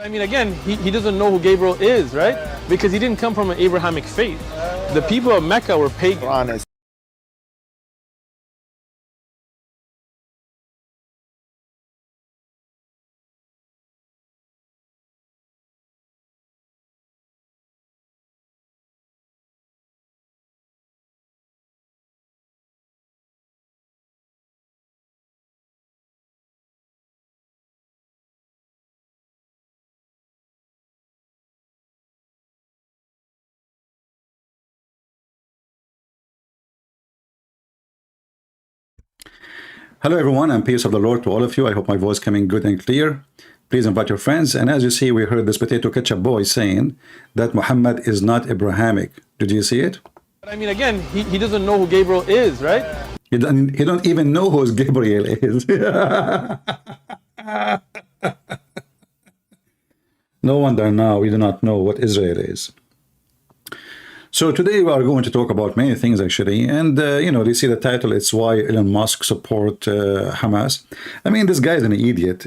I mean, again, he doesn't know who Gabriel is, right? Because he didn't come from an Abrahamic faith. The people of Mecca were pagan. Hello everyone, and peace of the Lord to all of you. I hope my voice coming good and clear. Please invite your friends. And as you see, we heard this potato ketchup boy saying that Muhammad is not Abrahamic. Did you see it? But I mean, again, he doesn't know who Gabriel is, right? He don't even know who Gabriel is. No wonder now we do not know what Israel is. So today we are going to talk about many things actually, and you know, you see the title, it's why Elon Musk support Hamas. I mean, this guy is an idiot.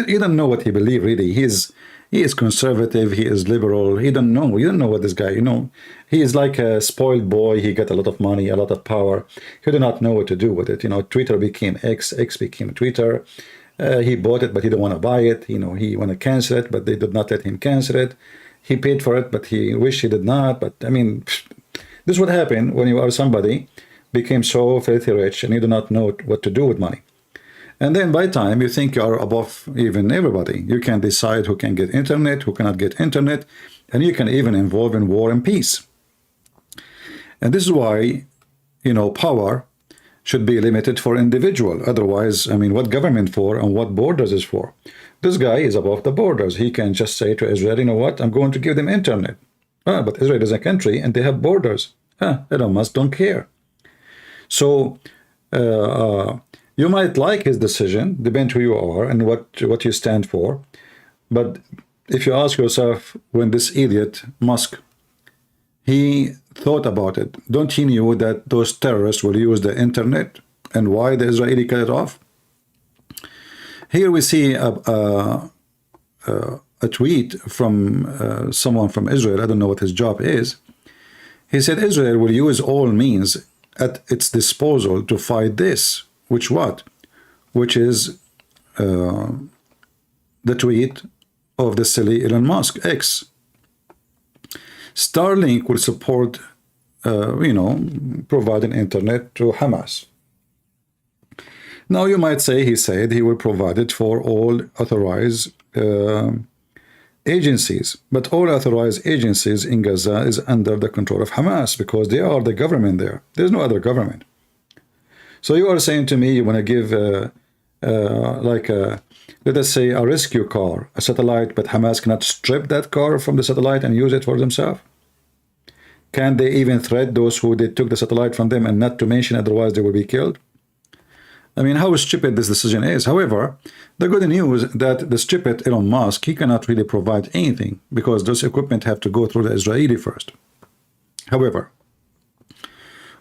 You don't know what he believes really. He is conservative, he is liberal, you don't know what this guy, you know, he is like a spoiled boy. He got a lot of money, a lot of power, he do not know what to do with it. You know, Twitter became X became Twitter. He bought it, but he don't want to buy it. You know, he want to cancel it, but they did not let him cancel it. He paid for it, but he wished he did not. But I mean, this would happen when you are somebody became so filthy rich and you do not know what to do with money. And then by time you think you are above even everybody. You can decide who can get internet, who cannot get internet, and you can even involve in war and peace. And this is why, you know, power should be limited for individual. Otherwise, I mean, what government for and what borders is for? This guy is above the borders. He can just say to Israel, you know what, I'm going to give them internet. But Israel is a country and they have borders. Elon Musk don't care. So you might like his decision, depend who you are and what you stand for. But if you ask yourself, when this idiot Musk, he thought about it, don't he knew that those terrorists will use the internet and why the Israeli cut it off? Here we see a tweet from someone from Israel. I don't know what his job is. He said Israel will use all means at its disposal to fight this. Which what? Which is the tweet of the silly Elon Musk, X. Starlink will support, you know, providing internet to Hamas. Now you might say he said he will provide it for all authorized agencies, but all authorized agencies in Gaza is under the control of Hamas because they are the government there. There's no other government. So you are saying to me you want to give like let us say a rescue car, a satellite, but Hamas cannot strip that car from the satellite and use it for themselves? Can they even threat those who they took the satellite from them, and not to mention otherwise they will be killed? I mean, how stupid this decision is. However, the good news that the stupid Elon Musk, he cannot really provide anything because those equipment have to go through the Israeli first. However,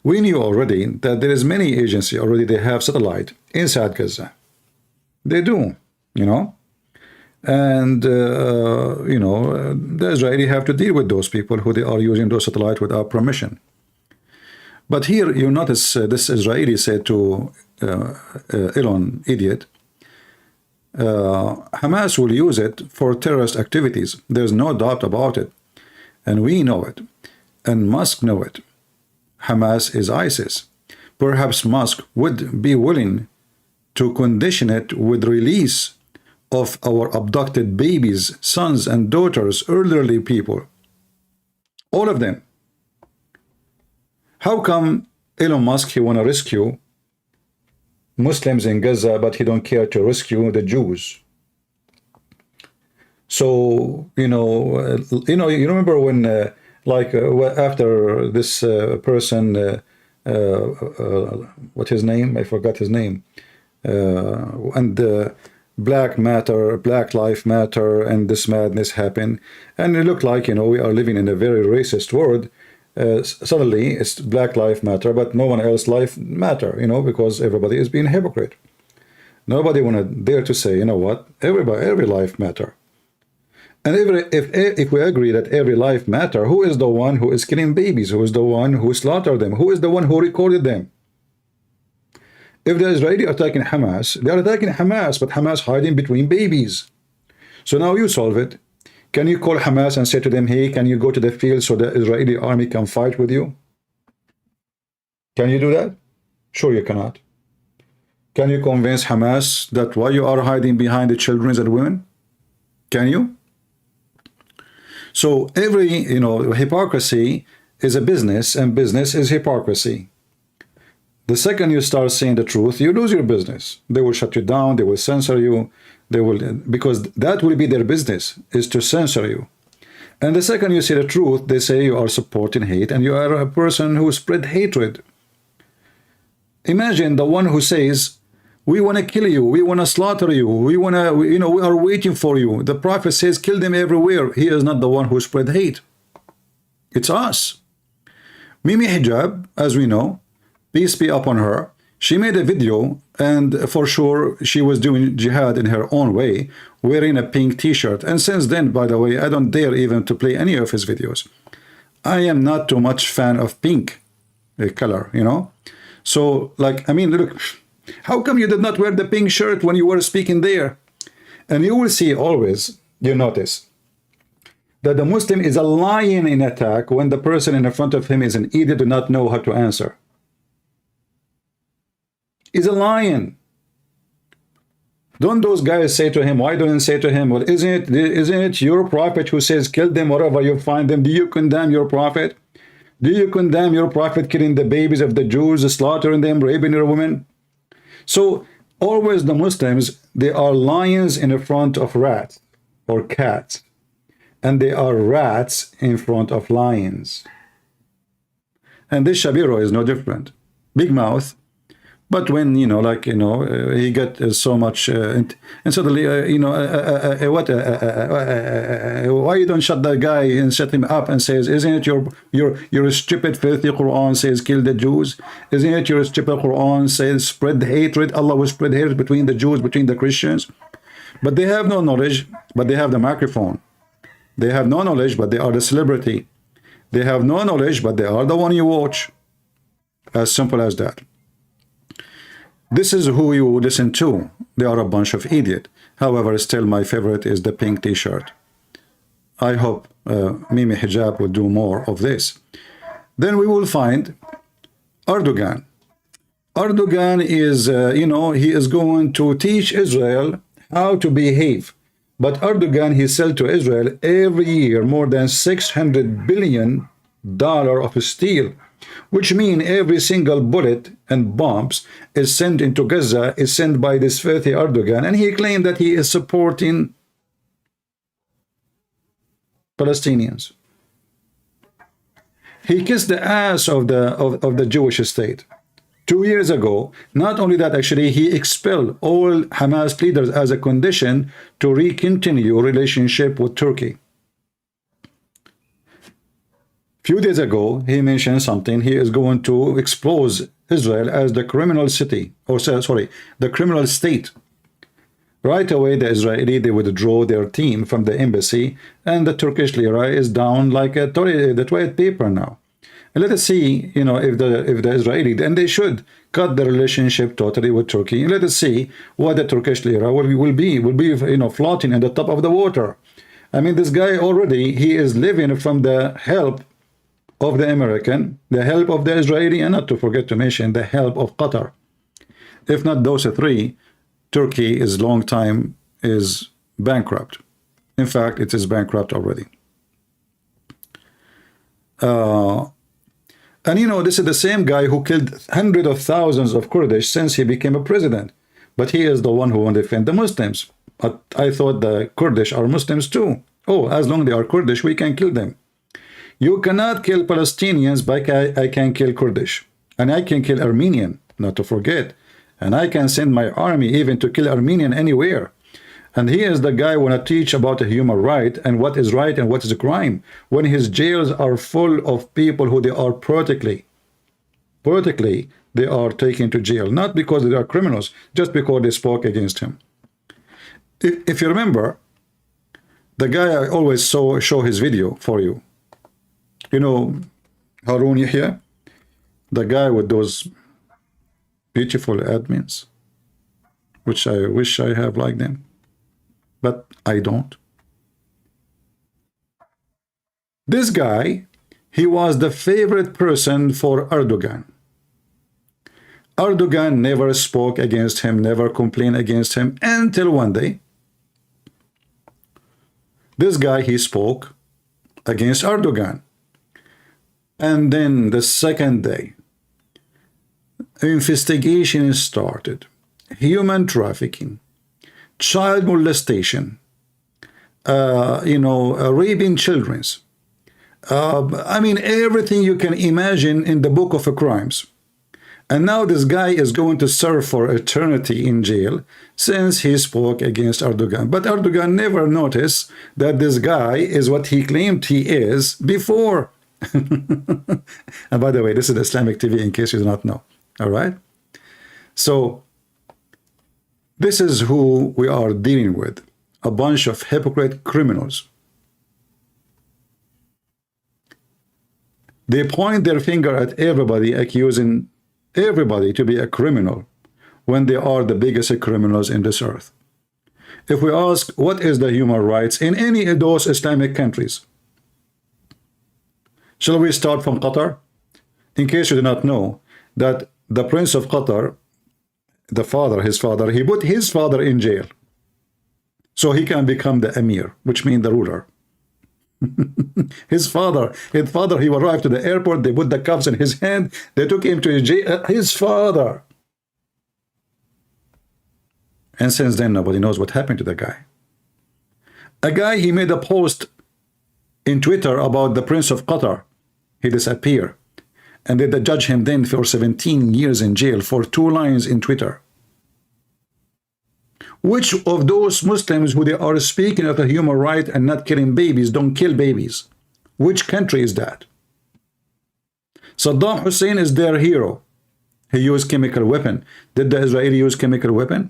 we knew already that there is many agencies already, they have satellite inside Gaza. They do, you know. And, you know, the Israeli have to deal with those people who they are using those satellite without permission. But here you notice this Israeli said to Elon, idiot, Hamas will use it for terrorist activities. There's no doubt about it. And we know it. And Musk know it. Hamas is ISIS. Perhaps Musk would be willing to condition it with release of our abducted babies, sons and daughters, elderly people. All of them. How come Elon Musk, he want to rescue Muslims in Gaza, but he don't care to rescue the Jews? So, you remember when, after this person, what his name? I forgot his name. And Black Matter, Black Life Matter, and this madness happened. And it looked like, we are living in a very racist world. Suddenly it's Black Life Matter, but no one else life matter, because everybody is being a hypocrite. Nobody want to dare to say, you know what, every life matter. And if we agree that every life matter, who is the one who is killing babies? Who is the one who slaughtered them? Who is the one who recorded them? If the Israeli attacking Hamas, they are attacking Hamas, but Hamas hiding between babies. So now you solve it. Can you call Hamas and say to them, hey, can you go to the field so the Israeli army can fight with you? Can you do that? Sure you cannot. Can you convince Hamas that why you are hiding behind the children and women? Can you? So every, hypocrisy is a business, and business is hypocrisy. The second you start saying the truth, you lose your business. They will shut you down, they will censor you, because that will be their business, is to censor you. And the second you say the truth, they say you are supporting hate and you are a person who spread hatred. Imagine the one who says, we want to kill you, we want to slaughter you, we want to, we are waiting for you. The prophet says, kill them everywhere. He is not the one who spread hate. It's us. Mimi Hijab, as we know, peace be upon her, she made a video, and for sure she was doing jihad in her own way, wearing a pink t-shirt. And since then, by the way, I don't dare even to play any of his videos. I am not too much fan of pink color, So, look, how come you did not wear the pink shirt when you were speaking there? And you will see always, you notice, that the Muslim is a lion in attack when the person in front of him is an idiot, do not know how to answer. He's a lion. Don't those guys say to him, why don't you say to him, well, isn't it your prophet who says, kill them wherever you find them? Do you condemn your prophet? Do you condemn your prophet killing the babies of the Jews, slaughtering them, raping their women? So always the Muslims, they are lions in front of rats or cats, and they are rats in front of lions. And this Shabiro is no different. Big mouth. But when, he got so much, and suddenly, why you don't shut that guy and shut him up and says, isn't it your stupid, filthy Quran says, kill the Jews? Isn't it your stupid Quran says, spread hatred? Allah will spread hatred between the Jews, between the Christians. But they have no knowledge, but they have the microphone. They have no knowledge, but they are the celebrity. They have no knowledge, but they are the one you watch. As simple as that. This is who you listen to. They are a bunch of idiots. However, still my favorite is the pink t-shirt. I hope Mimi Hijab will do more of this. Then we will find Erdugan. Erdugan is, he is going to teach Israel how to behave. But Erdogan, he sells to Israel every year more than $600 billion of steel, which means every single bullet and bombs is sent into Gaza is sent by this filthy Erdogan, and he claimed that he is supporting Palestinians. He kissed the ass of the Jewish state. 2 years ago, not only that, actually, he expelled all Hamas leaders as a condition to continue relationship with Turkey. Few days ago, he mentioned something. He is going to expose Israel as the criminal city, or sorry, the criminal state. Right away, the Israeli, they withdraw their team from the embassy, and the Turkish lira is down like the toilet paper now. And let us see, if the Israeli, and they should cut the relationship totally with Turkey. And let us see what the Turkish lira will be floating in the top of the water. I mean, this guy already, he is living from the help of the American, the help of the Israeli, and not to forget to mention the help of Qatar. If not those three, Turkey is long time is bankrupt. In fact, it is bankrupt already. And this is the same guy who killed hundreds of thousands of Kurdish since he became a president. But he is the one who won't defend the Muslims. But I thought the Kurdish are Muslims too. Oh, as long as they are Kurdish, we can kill them. You cannot kill Palestinians, but I can kill Kurdish. And I can kill Armenian, not to forget. And I can send my army even to kill Armenian anywhere. And he is the guy who want to teach about the human right and what is right and what is a crime, when his jails are full of people who they are politically they are taken to jail, not because they are criminals, just because they spoke against him. If you remember, The guy I always show his video for you. You know, Harun Yahya, the guy with those beautiful admins, which I wish I have like them, but I don't. This guy, he was the favorite person for Erdugan. Erdogan never spoke against him, never complained against him, until one day, this guy, he spoke against Erdogan. And then the second day, investigation started. Human trafficking, child molestation, raping children. I mean, everything you can imagine in the book of crimes. And now this guy is going to serve for eternity in jail since he spoke against Erdogan. But Erdogan never noticed that this guy is what he claimed he is before. And by the way, this is Islamic TV in case you do not know. All right? So this is who we are dealing with. A bunch of hypocrite criminals. They point their finger at everybody, accusing everybody to be a criminal when they are the biggest criminals in this earth. If we ask what is the human rights in any of those Islamic countries, shall we start from Qatar? In case you do not know, that the Prince of Qatar, his father, he put his father in jail so he can become the Emir, which means the ruler. His father, he arrived to the airport, they put the cuffs in his hand, they took him to his jail, his father. And since then, nobody knows what happened to the guy. A guy, he made a post in Twitter about the Prince of Qatar. He disappeared. And they judged him then for 17 years in jail for 2 lines in Twitter. Which of those Muslims who they are speaking of a human right and not killing babies don't kill babies? Which country is that? Saddam Hussein is their hero. He used chemical weapon. Did the Israeli use chemical weapon?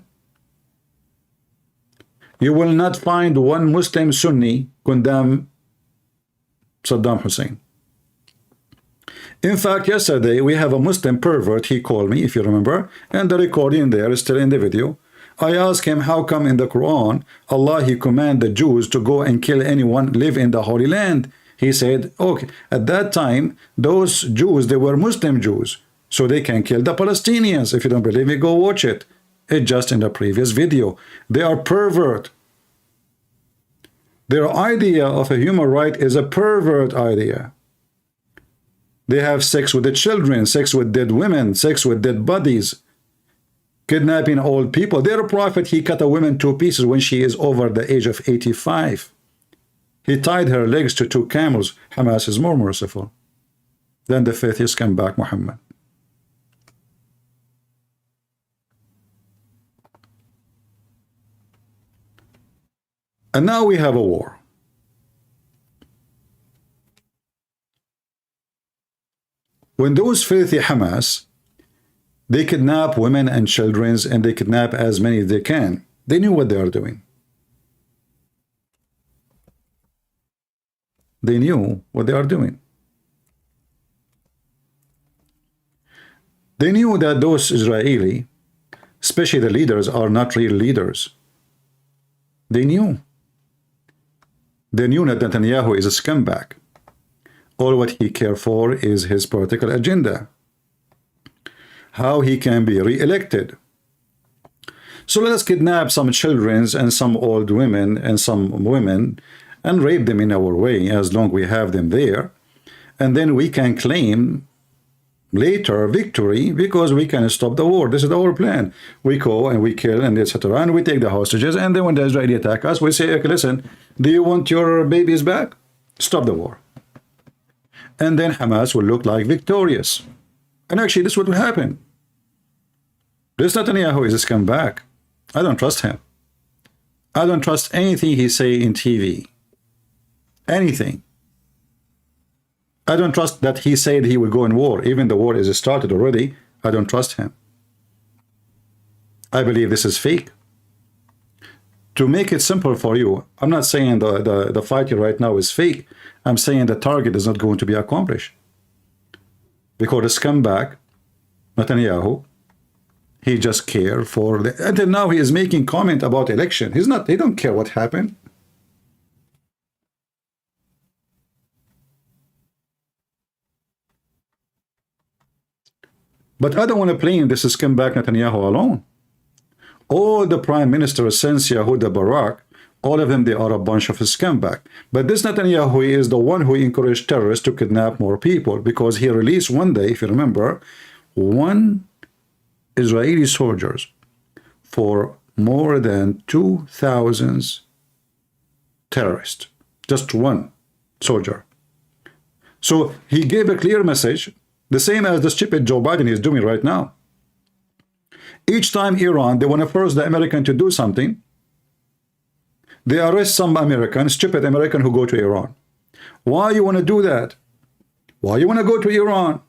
You will not find one Muslim Sunni condemn Saddam Hussein. In fact, yesterday we have a Muslim pervert, he called me, if you remember, and the recording there is still in the video. I asked him how come in the Quran Allah he command the Jews to go and kill anyone live in the Holy Land. He said, okay, at that time those Jews, they were Muslim Jews, so they can kill the Palestinians. If you don't believe me, go watch it. It's just in the previous video. They are pervert. Their idea of a human right is a pervert idea. They have sex with the children, sex with dead women, sex with dead bodies, kidnapping old people. Their prophet, he cut a woman 2 pieces when she is over the age of 85. He tied her legs to 2 camels. Hamas is more merciful than the faithists come back, Muhammad. And now we have a war. When those filthy Hamas, they kidnap women and children, and they kidnap as many as they can. They knew what they are doing. They knew what they are doing. They knew that those Israeli, especially the leaders, are not real leaders. They knew. They knew that Netanyahu is a scumbag. All what he cares for is his political agenda. How he can be re-elected. So let us kidnap some children and some old women and some women and rape them in our way as long we have them there. And then we can claim later victory because we can stop the war. This is our plan. We go and we kill and etc. And we take the hostages. And then when the Israeli attack us, we say, okay, listen, do you want your babies back? Stop the war. And then Hamas will look like victorious. And actually, this is what will happen. This Netanyahu is a scumbag. I don't trust him. I don't trust anything he say in TV. Anything. I don't trust that he said he will go in war. Even the war is started already. I don't trust him. I believe this is fake. to make it simple for you, I'm not saying the fight right now is fake. I'm saying the target is not going to be accomplished. Because the scumbag, Netanyahu, he just cared for the, until now he is making comment about election. He don't care what happened. But I don't want to blame this scumbag Netanyahu alone. All the prime ministers since Yehuda Barak, all of them, they are a bunch of scumbag. But this Netanyahu is the one who encouraged terrorists to kidnap more people, because he released one day, if you remember, 1 Israeli soldiers for more than 2,000 terrorists. Just one soldier. So he gave a clear message, the same as the stupid Joe Biden is doing right now. Each time Iran, they want to force the American to do something, they arrest some American, stupid American who go to Iran. Why you want to do that? Why you want to go to Iran?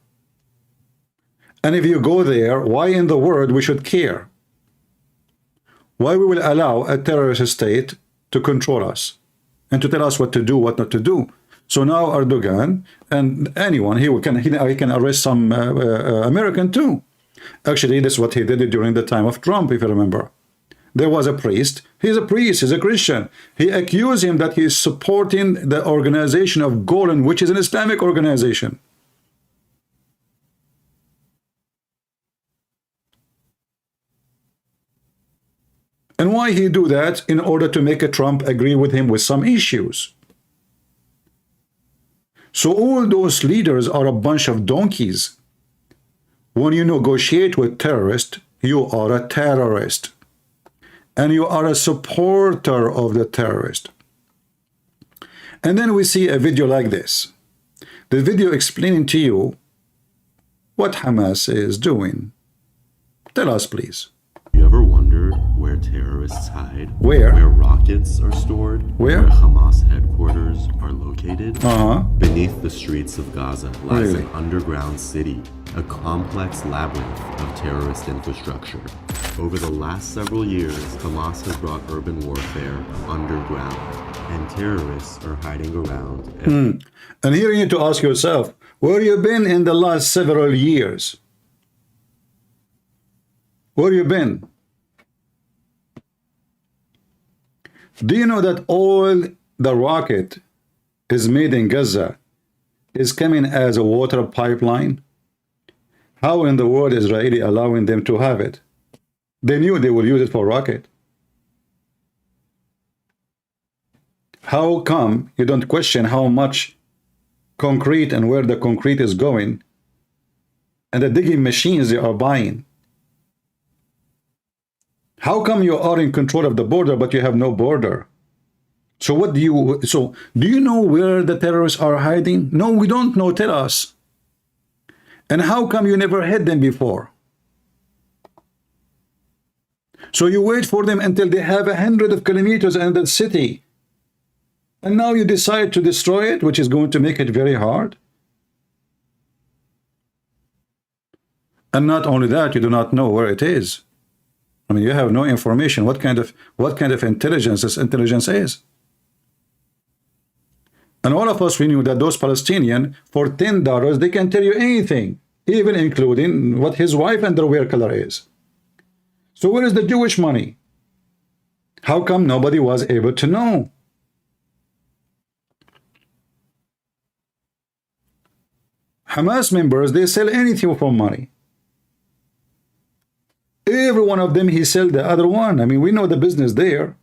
And if you go there, why in the world we should care? Why we will allow a terrorist state to control us and to tell us what to do, what not to do? So now Erdugan and anyone, he can arrest some American too. Actually, that's what he did during the time of Trump, if you remember. There was a priest. He's a priest. He's a Christian. He accused him that he is supporting the organization of Golan, which is an Islamic organization. And why he do that? In order to make a Trump agree with him with some issues. So all those leaders are a bunch of donkeys. When you negotiate with terrorists, you are a terrorist. And you are a supporter of the terrorist. And then we see a video like this. The video explaining to you what Hamas is doing. Tell us, please. You ever wondered where terrorists hide? Where? Where rockets are stored? Where? Where Hamas headquarters are located? Uh-huh. Beneath the streets of Gaza lies Really? an underground city, a complex labyrinth of terrorist infrastructure. Over the last several years, Hamas has brought urban warfare underground, and terrorists are hiding around. And here you need to ask yourself, where you been in the last several years? Where you been? Do you know that all the rocket is made in Gaza is coming as a water pipeline? How in the world is Israeli allowing them to have it? They knew they will use it for rocket. How come you don't question how much concrete and where the concrete is going and the digging machines they are buying? How come you are in control of the border but you have no border? So what do you know where the terrorists are hiding? No, we don't know. Tell us. And how come you never hit them before? So you wait for them until they have 100 kilometers in the city. And now you decide to destroy it, which is going to make it very hard. And not only that, you do not know where it is. I mean, you have no information. What kind of intelligence this intelligence is? And all of us, we knew that those Palestinians, for $10, they can tell you anything, even including what his wife underwear color is. So where is the Jewish money? How come nobody was able to know? Hamas members, they sell anything for money. Every one of them, he sell the other one. I mean, we know the business there.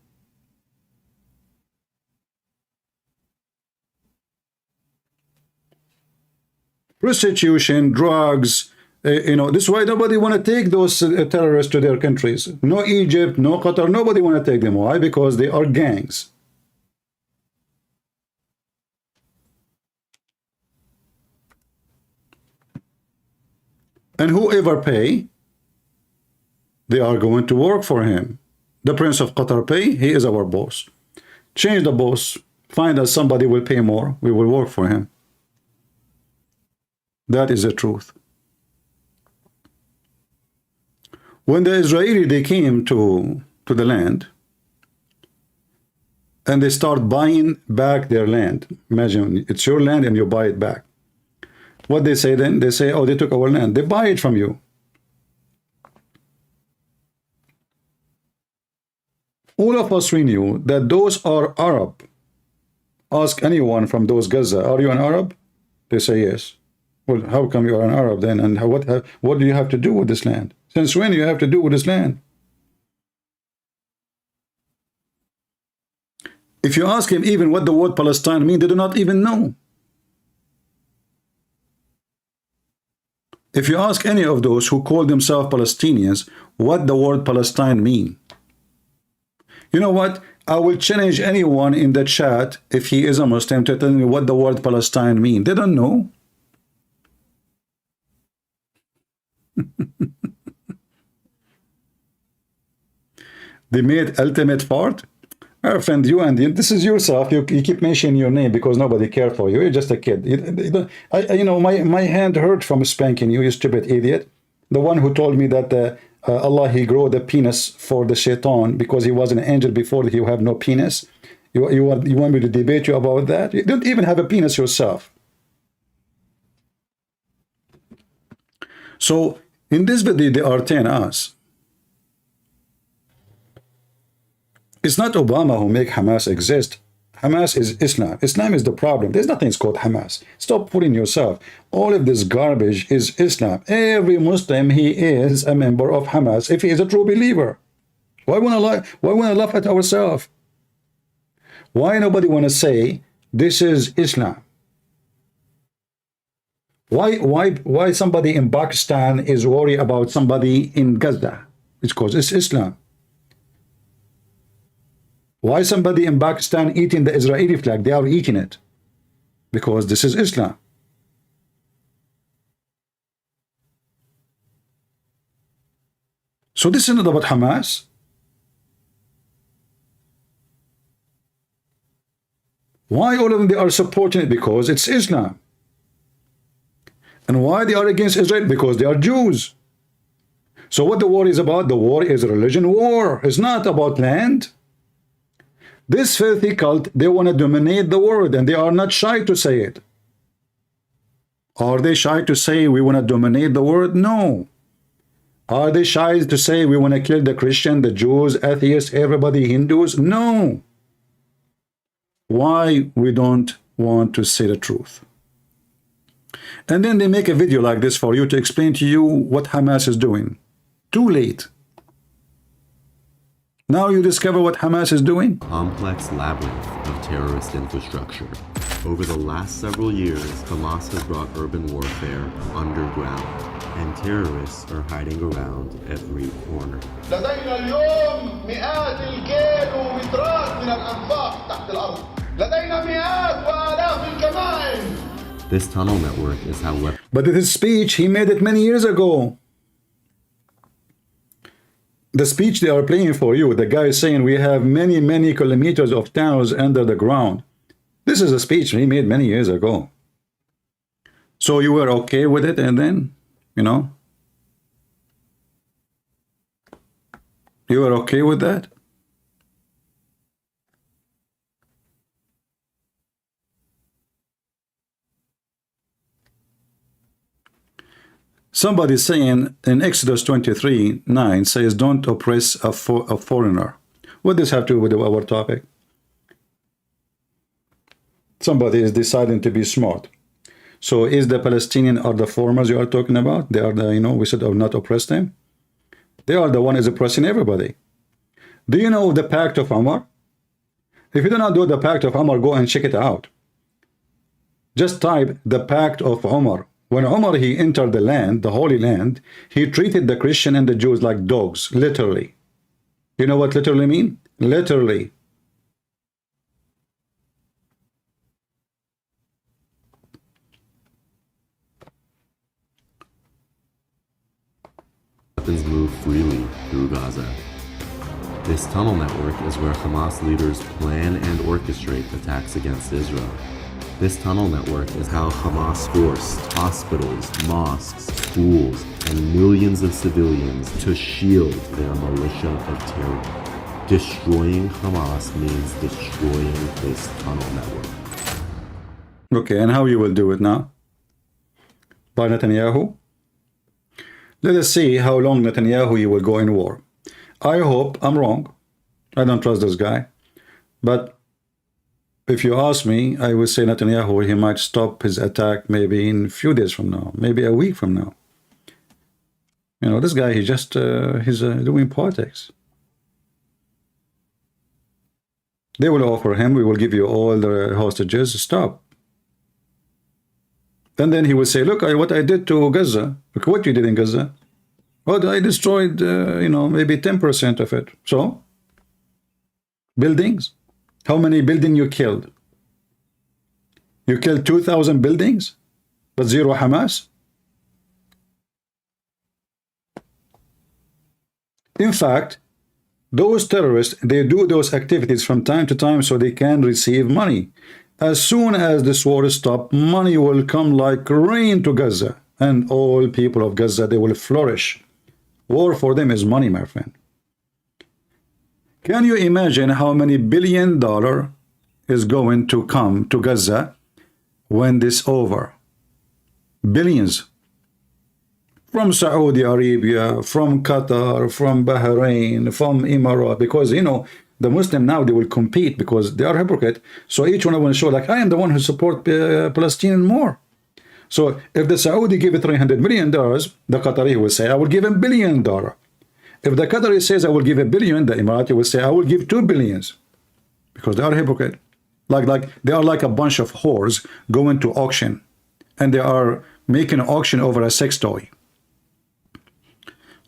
Prostitution, drugs, this is why nobody want to take those terrorists to their countries. No Egypt, no Qatar, nobody want to take them. Why? Because they are gangs. And whoever pay, they are going to work for him. The Prince of Qatar pay, he is our boss. Change the boss, find us somebody will pay more, we will work for him. That is the truth. When the Israeli, they came to the land, and they start buying back their land. Imagine it's your land and you buy it back. What they say then? They say, oh, they took our land. They buy it from you. All of us, we knew that those are Arab. Ask anyone from those Gaza, are you an Arab? They say yes. Well, how come you are an Arab then? And what do you have to do with this land? Since when do you have to do with this land? If you ask him even what the word Palestine means, they do not even know. If you ask any of those who call themselves Palestinians what the word Palestine means, you know what? I will challenge anyone in the chat, if he is a Muslim, to tell me what the word Palestine means. They don't know. They made ultimate fart. Our friend, you and this is yourself. You keep mentioning your name because nobody cared for you. You're just a kid. You know, my hand hurt from spanking you, you stupid idiot. The one who told me that Allah, he grew the penis for the shaitan because he was an angel before he have no penis. You want me to debate you about that? You don't even have a penis yourself. So in this video, they are telling us it's not Obama who make Hamas exist. Hamas is Islam. Islam is the problem. There's nothing called Hamas. Stop fooling yourself. All of this garbage is Islam. Every Muslim, he is a member of Hamas if he is a true believer. Why want to lie? Why want to laugh at ourselves? Why nobody want to say this is Islam? Why somebody in Pakistan is worried about somebody in Gaza? It's because it's Islam. Why somebody in Pakistan eating the Israeli flag? They are eating it because this is Islam. So this is not about Hamas. Why all of them they are supporting it? Because it's Islam. And why they are against Israel? Because they are Jews. So what the war is about? The war is a religion war. It's not about land. This filthy cult, they want to dominate the world, and they are not shy to say it. Are they shy to say we want to dominate the world? No. Are they shy to say we want to kill the Christian, the Jews, atheists, everybody, Hindus? No. Why we don't want to say the truth? And then they make a video like this for you to explain to you what Hamas is doing. Too late. Now you discover what Hamas is doing? Complex labyrinth of terrorist infrastructure. Over the last several years, Hamas has brought urban warfare underground, and terrorists are hiding around every corner. لدينا اليوم مئات الكيلومترات من الأنفاق تحت الأرض. لدينا مئات وآلاف الكمائن. This tunnel network is how weapons. But in his speech, he made it many years ago. The speech they are playing for you, the guy is saying we have many, many kilometers of tunnels under the ground. This is a speech he made many years ago. So you were okay with it, and then, you know, you were okay with that? Somebody saying in Exodus 23:9 says, don't oppress a foreigner. What does this have to do with our topic? Somebody is deciding to be smart. So is the Palestinian or the foreigners you are talking about? They are the, you know, we should not oppress them. They are the one is oppressing everybody. Do you know the Pact of Umar? If you do not do the Pact of Umar, go and check it out. Just type the Pact of Umar. When Umar, he entered the land, the Holy Land, he treated the Christian and the Jews like dogs, literally. You know what literally mean? Literally. Weapons move freely through Gaza. This tunnel network is where Hamas leaders plan and orchestrate attacks against Israel. This tunnel network is how Hamas forced hospitals, mosques, schools, and millions of civilians to shield their militia of terror. Destroying Hamas means destroying this tunnel network. Okay, and how you will do it now? By Netanyahu? Let us see how long Netanyahu you will go in war. I hope I'm wrong. I don't trust this guy. But if you ask me, I would say Netanyahu, he might stop his attack maybe in a few days from now, maybe a week from now. You know, this guy, he just, he's doing politics. They will offer him, we will give you all the hostages, stop. And then he will say, look, what I did to Gaza, look what you did in Gaza. Well, I destroyed, you know, maybe 10% of it. So, buildings, how many buildings you killed? You killed 2,000 buildings, but zero Hamas? In fact, those terrorists, they do those activities from time to time so they can receive money. As soon as this war is stopped, money will come like rain to Gaza, and all people of Gaza, they will flourish. War for them is money, my friend. Can you imagine how many $1 billion is going to come to Gaza when this over? Billions. From Saudi Arabia, from Qatar, from Bahrain, from Emirates, because, you know, the Muslim now, they will compete because they are hypocrite. So each one will show, like, I am the one who support Palestinian more. So if the Saudi give it $300 million, the Qatari will say, I will give $1 billion. If the Qatari says, I will give $1 billion, the Emirati will say, I will give $2 billion. Because they are hypocrite. Like they are like a bunch of whores going to auction. And they are making an auction over a sex toy.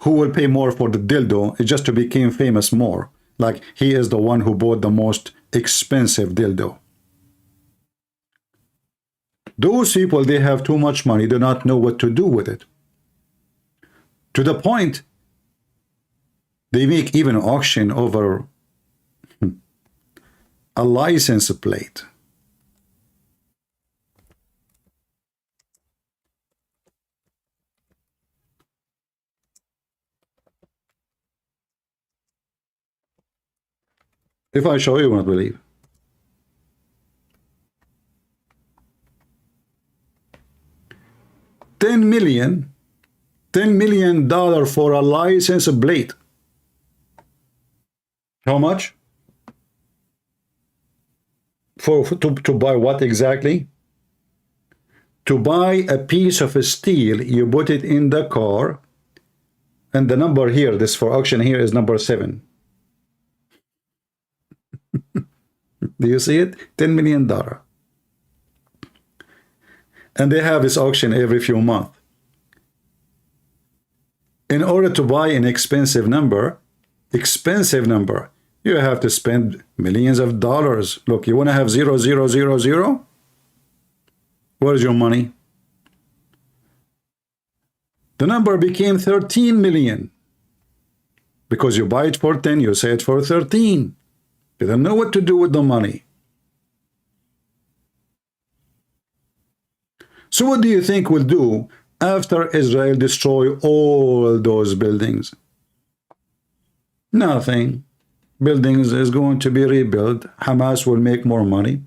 Who will pay more for the dildo is just to become famous more. Like he is the one who bought the most expensive dildo. Those people, they have too much money, do not know what to do with it. To the point, they make even an auction over a license plate. If I show you, you won't believe. $10 million for a license plate. How much? To buy what exactly? To buy a piece of steel, you put it in the car, and the number here, this for auction here, is number 7. Do you see it? $10 million. And they have this auction every few months. In order to buy an expensive number, you have to spend millions of dollars. Look, you want to have 0000? Where's your money? The number became 13 million. Because you buy it for 10, you say it for 13. You don't know what to do with the money. So what do you think we'll do after Israel destroy all those buildings? Nothing. Buildings is going to be rebuilt. Hamas will make more money.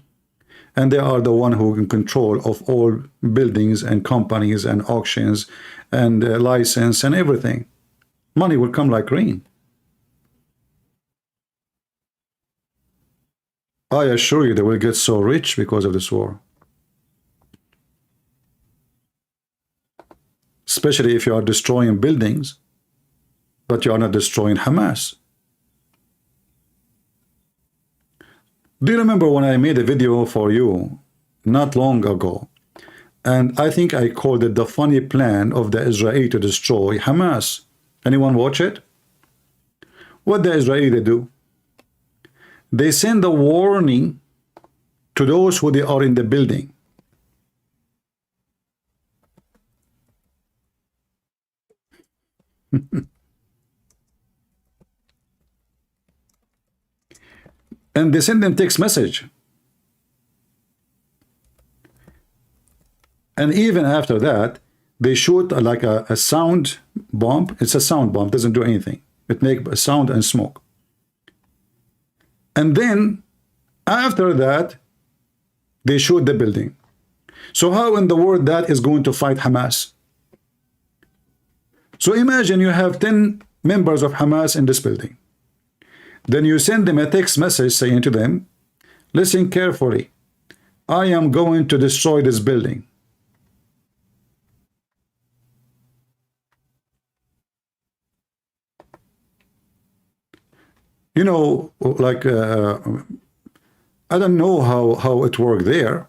And they are the one who can control of all buildings and companies and auctions and license and everything. Money will come like rain. I assure you they will get so rich because of this war. Especially if you are destroying buildings, but you are not destroying Hamas. Do you remember when I made a video for you not long ago? And I think I called it the funny plan of the Israeli to destroy Hamas. Anyone watch it? What the Israeli do? They send a warning to those who they are in the building. And they send them text message. And even after that, they shoot like a sound bomb. It's a sound bomb, doesn't do anything. It makes a sound and smoke. And then after that, they shoot the building. So how in the world that is going to fight Hamas? So imagine you have 10 members of Hamas in this building. Then you send them a text message saying to them, listen carefully, I am going to destroy this building. You know, like, I don't know how it worked there.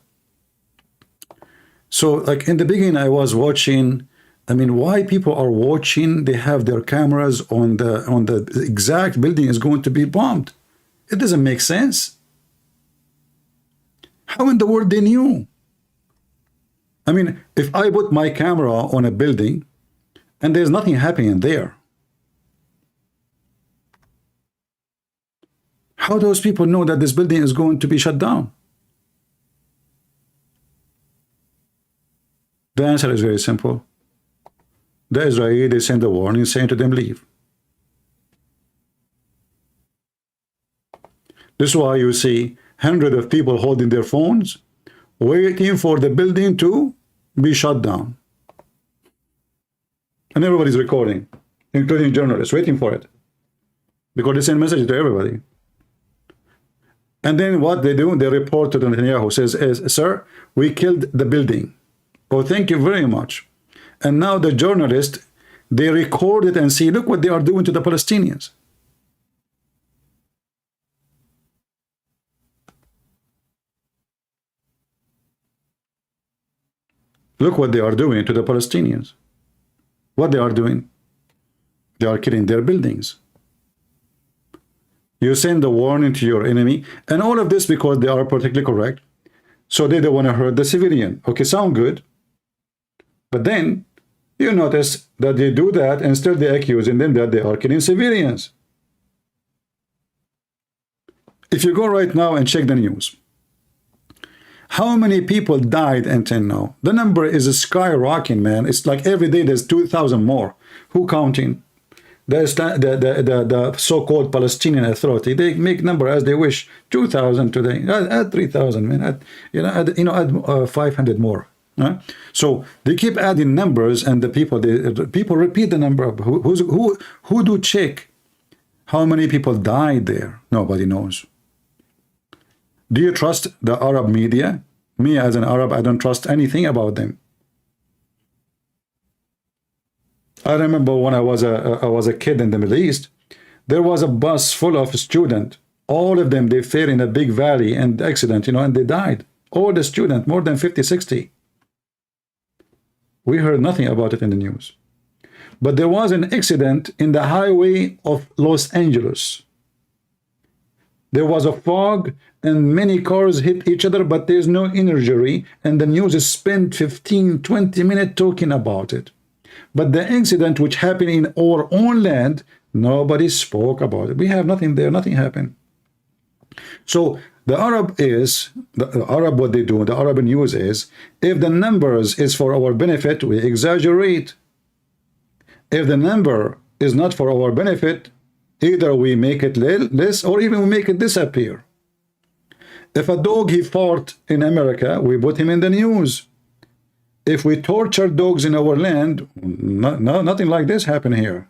So like in the beginning I was watching, I mean, why people are watching, they have their cameras on the exact building is going to be bombed. It doesn't make sense. How in the world they knew? I mean, if I put my camera on a building and there's nothing happening there, how those people know that this building is going to be shut down? The answer is very simple. The Israelis send a warning saying to them, leave. This is why you see hundreds of people holding their phones, waiting for the building to be shut down. And everybody's recording, including journalists, waiting for it. Because they send messages to everybody. And then what they do, they report to Netanyahu, says, sir, we killed the building. Oh, thank you very much. And now the journalists, they record it and see, look what they are doing to the Palestinians. Look what they are doing to the Palestinians. What they are doing? They are killing their buildings. You send a warning to your enemy, and all of this because they are politically correct. So they don't want to hurt the civilian. Okay, sound good. But then you notice that they do that and still they're accusing them that they are killing civilians. If you go right now and check the news, how many people died until now? The number is skyrocketing, man. It's like every day there's 2,000 more. Who counting? The so-called Palestinian Authority, they make number as they wish. 2,000 today. Add 3,000, man. Add 500 more. Right? So they keep adding numbers, and the people repeat the number. Who do check how many people died there? Nobody knows. Do you trust the Arab media? Me as an Arab, I don't trust anything about them. I remember when I was a kid in the Middle East, there was a bus full of students. All of them, they fell in a big valley and accident, and they died. All the students, more than 50, 60. We heard nothing about it in the news. But there was an accident in the highway of Los Angeles. There was a fog and many cars hit each other, but there's no injury, and the news is spent 15, 20 minutes talking about it. But the incident which happened in our own land, nobody spoke about it. We have nothing there, nothing happened. So the Arab what they do, the Arab news is, if the numbers is for our benefit, we exaggerate. If the number is not for our benefit, either we make it less or even we make it disappear. If a dog he fought in America, we put him in the news. If we torture dogs in our land, nothing like this happen here.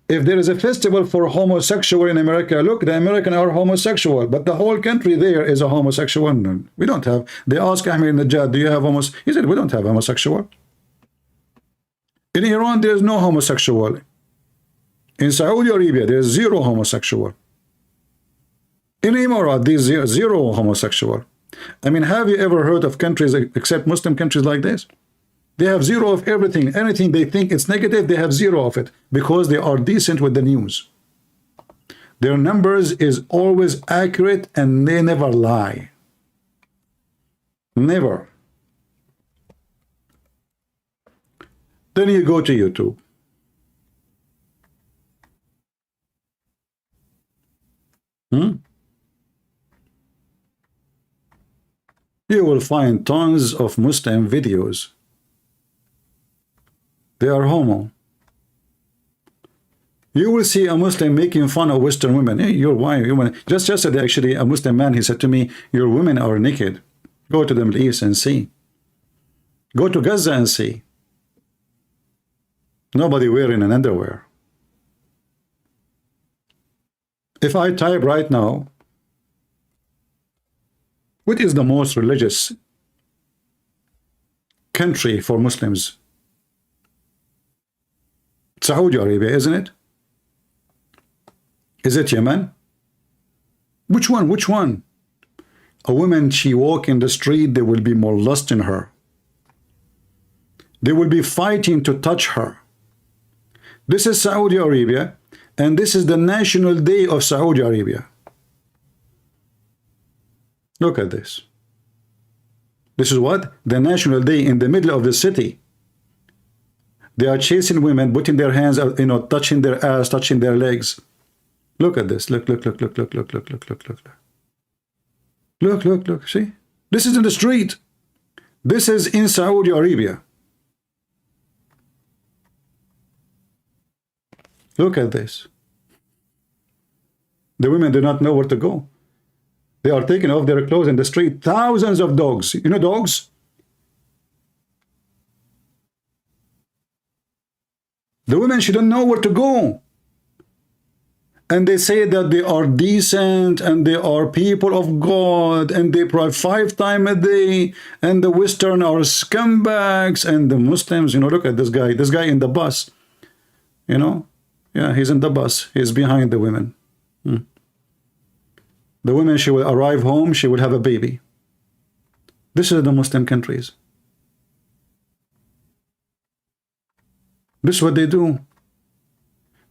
If there is a festival for homosexual in America, look, the Americans are homosexual, but the whole country there is a homosexual. We don't have. They asked Ahmadinejad, do you have homosexual? He said, we don't have homosexual. In Iran, there is no homosexual. In Saudi Arabia, there is zero homosexual. In Emirat, there is zero homosexual. I mean, have you ever heard of countries except Muslim countries like this? They have zero of everything. Anything they think it's negative, they have zero of it because they are decent with the news. Their numbers is always accurate and they never lie. Never. Then you go to YouTube. You will find tons of Muslim videos. They are homo. You will see a Muslim making fun of Western women. Hey, you're why? Just yesterday, actually, a Muslim man, he said to me, your women are naked. Go to the Middle East and see. Go to Gaza and see. Nobody wearing an underwear. If I type right now, what is the most religious country for Muslims? Saudi Arabia, isn't it? Is it Yemen? Which one? Which one? A woman, she walk in the street, there will be more lust in her. They will be fighting to touch her. This is Saudi Arabia, and this is the national day of Saudi Arabia. Look at this. This is what? The national day in the middle of the city. They are chasing women, putting their hands out, you know, touching their ass, touching their legs. Look at this. Look, look, look, look, look, look, look, look, look, look. Look, look, look. See? This is in the street. This is in Saudi Arabia. Look at this. The women do not know where to go. They are taking off their clothes in the street. Thousands of dogs. You know dogs? The women, she don't know where to go. And they say that they are decent and they are people of God and they pray 5 times a day and the Western are scumbags and the Muslims, you know, look at this guy in the bus, you know, yeah, he's in the bus, he's behind the women. The women, she will arrive home, she will have a baby. This is the Muslim countries. This is what they do.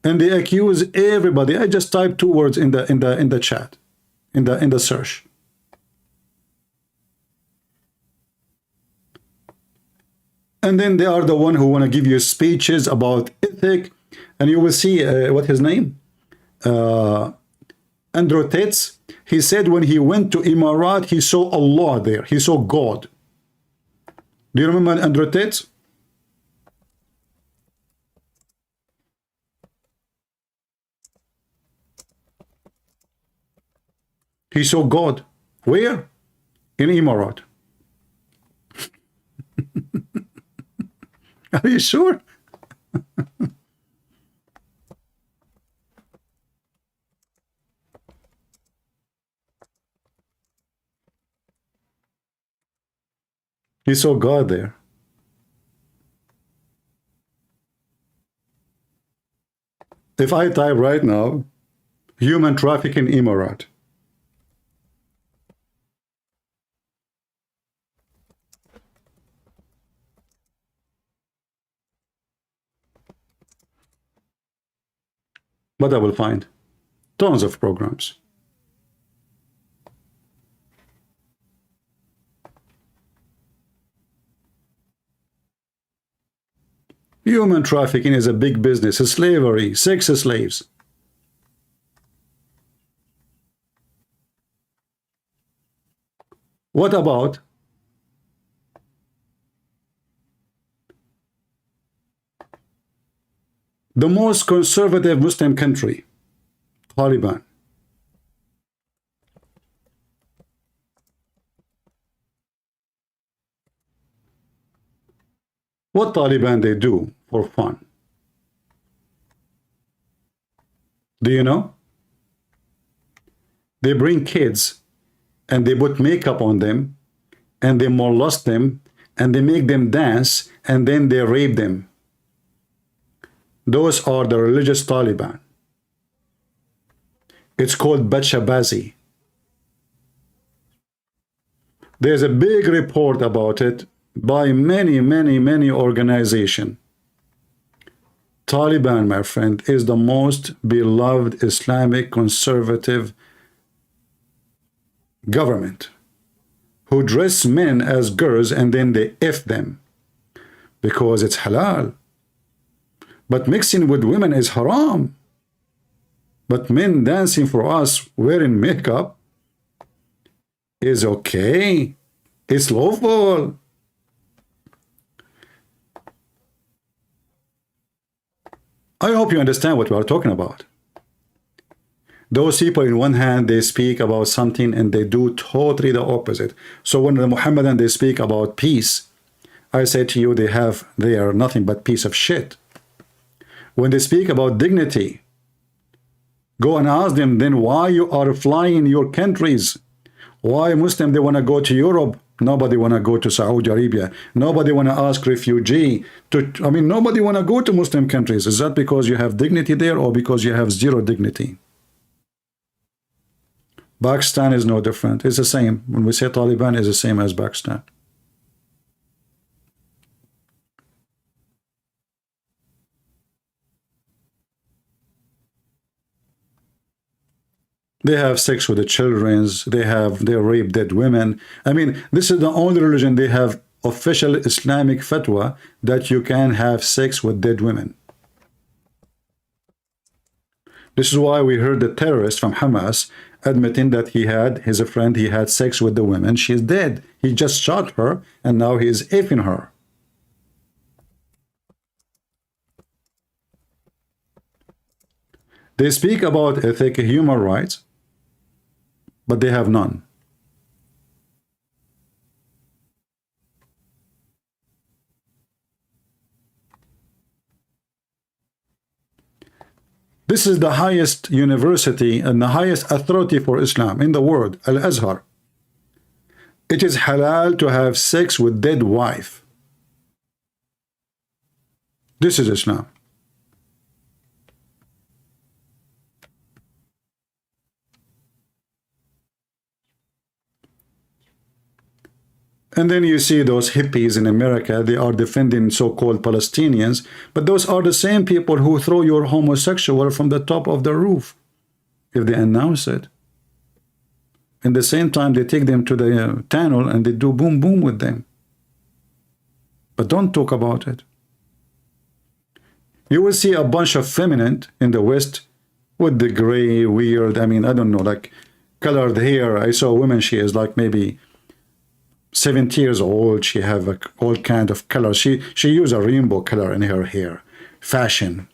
And they accuse everybody. I just typed 2 words in the chat, in the search. And then they are the one who want to give you speeches about ethic, and you will see what his name, Andrew Tate. He said when he went to Emirat, he saw Allah there. He saw God. Do you remember Andrew Tate? He saw God. Where? In Emirat. Are you sure? He saw God there. If I type right now, human trafficking Emirat, what I will find? Tons of programs. Human trafficking is a big business. Slavery, sex slaves. What about the most conservative Muslim country, Taliban? What Taliban they do for fun? Do you know? They bring kids and they put makeup on them and they molest them and they make them dance and then they rape them. Those are the religious Taliban. It's called Bachabazi. There's a big report about it by many organizations. Taliban, my friend, is the most beloved Islamic conservative government who dress men as girls and then they F them because it's halal. But mixing with women is haram. But men dancing for us wearing makeup is okay. It's lawful. I hope you understand what we are talking about. Those people, in one hand, they speak about something and they do totally the opposite. So when the Muhammadan, they speak about peace, I say to you, they are nothing but piece of shit. When they speak about dignity, go and ask them then why you are flying your countries. Why Muslim, they want to go to Europe. Nobody want to go to Saudi Arabia. Nobody want to ask refugee to, I mean, nobody want to go to Muslim countries. Is that because you have dignity there or because you have zero dignity? Pakistan is no different. It's the same. When we say Taliban, it's the same as Pakistan. They have sex with the children. They rape dead women. I mean, this is the only religion they have official Islamic fatwa that you can have sex with dead women. This is why we heard the terrorist from Hamas admitting that he had sex with the woman. She's dead. He just shot her and now he is effing her. They speak about ethic, human rights, but they have none. This is the highest university and the highest authority for Islam in the world, Al-Azhar. It is halal to have sex with dead wife. This is Islam. And then you see those hippies in America, they are defending so-called Palestinians, but those are the same people who throw your homosexual from the top of the roof, if they announce it. In the same time, they take them to the tunnel and they do boom boom with them. But don't talk about it. You will see a bunch of feminine in the West with the gray, weird, I mean, I don't know, like colored hair. I saw a woman, she is like maybe 70 years old. She have all kind of color. She use a rainbow color in her hair, fashion,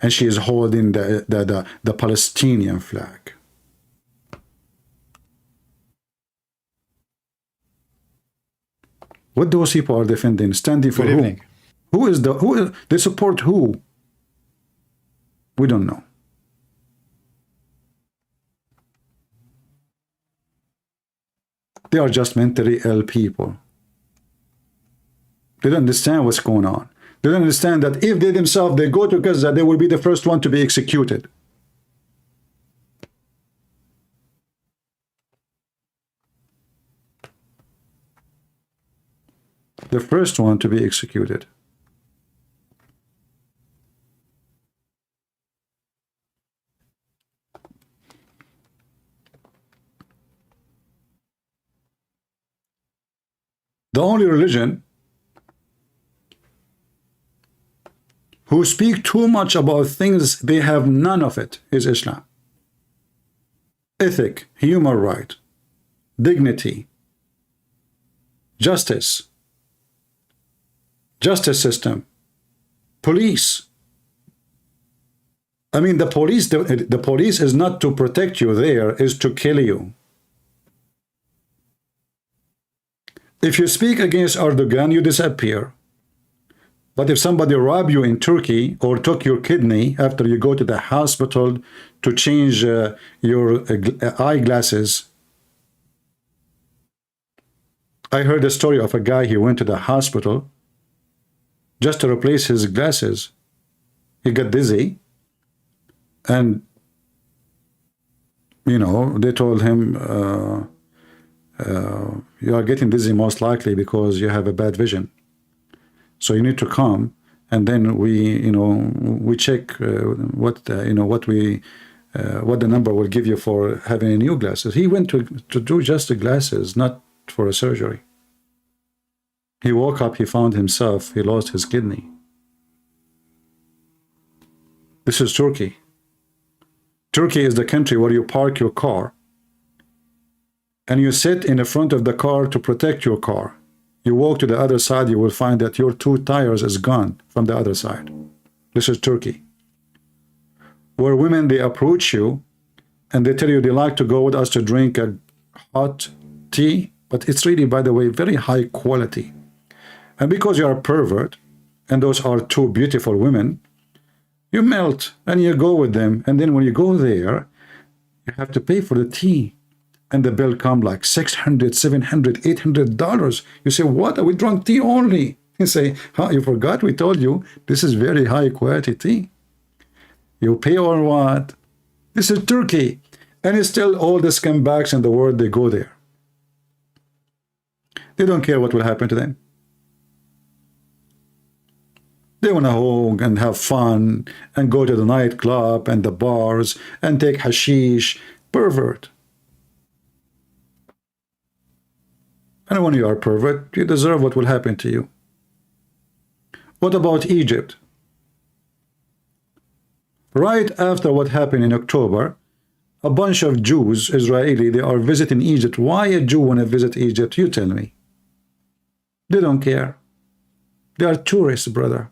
and she is holding the Palestinian flag. What those people are defending, standing for who? Who they support who? We don't know. They are just mentally ill people. They don't understand what's going on. They don't understand that if they themselves, they go to Gaza, they will be the first one to be executed. The first one to be executed. The only religion who speak too much about things they have none of it is Islam. Ethic, human right, dignity, justice system, police. I mean, the police is not to protect you there, is to kill you. If you speak against Erdugan, you disappear. But if somebody robbed you in Turkey or took your kidney after you go to the hospital to change your eyeglasses. I heard a story of a guy, he went to the hospital just to replace his glasses. He got dizzy. And, you know, they told him, you are getting dizzy most likely because you have a bad vision. So you need to come, and then we check what the number will give you for having new glasses. He went to do just the glasses, not for a surgery. He woke up, he found himself, he lost his kidney. This is Turkey. Turkey is the country where you park your car and you sit in the front of the car to protect your car. You walk to the other side, you will find that your two tires is gone from the other side. This is Turkey. where women, they approach you and they tell you they like to go with us to drink a hot tea, but it's really, by the way, very high quality. And because you are a pervert, and those are two beautiful women, you melt and you go with them. And then when you go there, you have to pay for the tea. And the bill come like $600, $700, $800. You say, what? We drunk tea only. You say, huh, you forgot we told you this is very high quality tea. You pay or what? This is Turkey. And it's still all the scumbags in the world, they go there. They don't care what will happen to them. They want to hug and have fun and go to the nightclub and the bars and take hashish. Pervert. And when you are pervert, you deserve what will happen to you. What about Egypt? Right after what happened in October, a bunch of Jews, Israeli, they are visiting Egypt. Why a Jew want to visit Egypt? You tell me. They don't care. They are tourists, brother.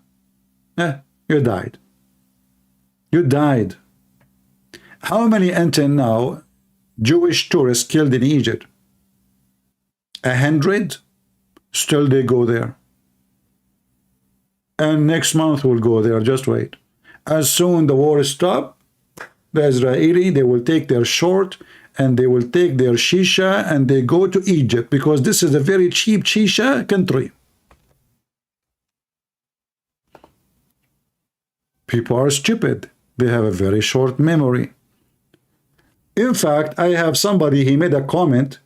You died. You died. How many until now Jewish tourists killed in Egypt? 100? Still they go there. And next month we'll go there, just wait. As soon the war stops, the Israeli, they will take their short and they will take their shisha and they go to Egypt because this is a very cheap shisha country. People are stupid. They have a very short memory. In fact, I have somebody, he made a comment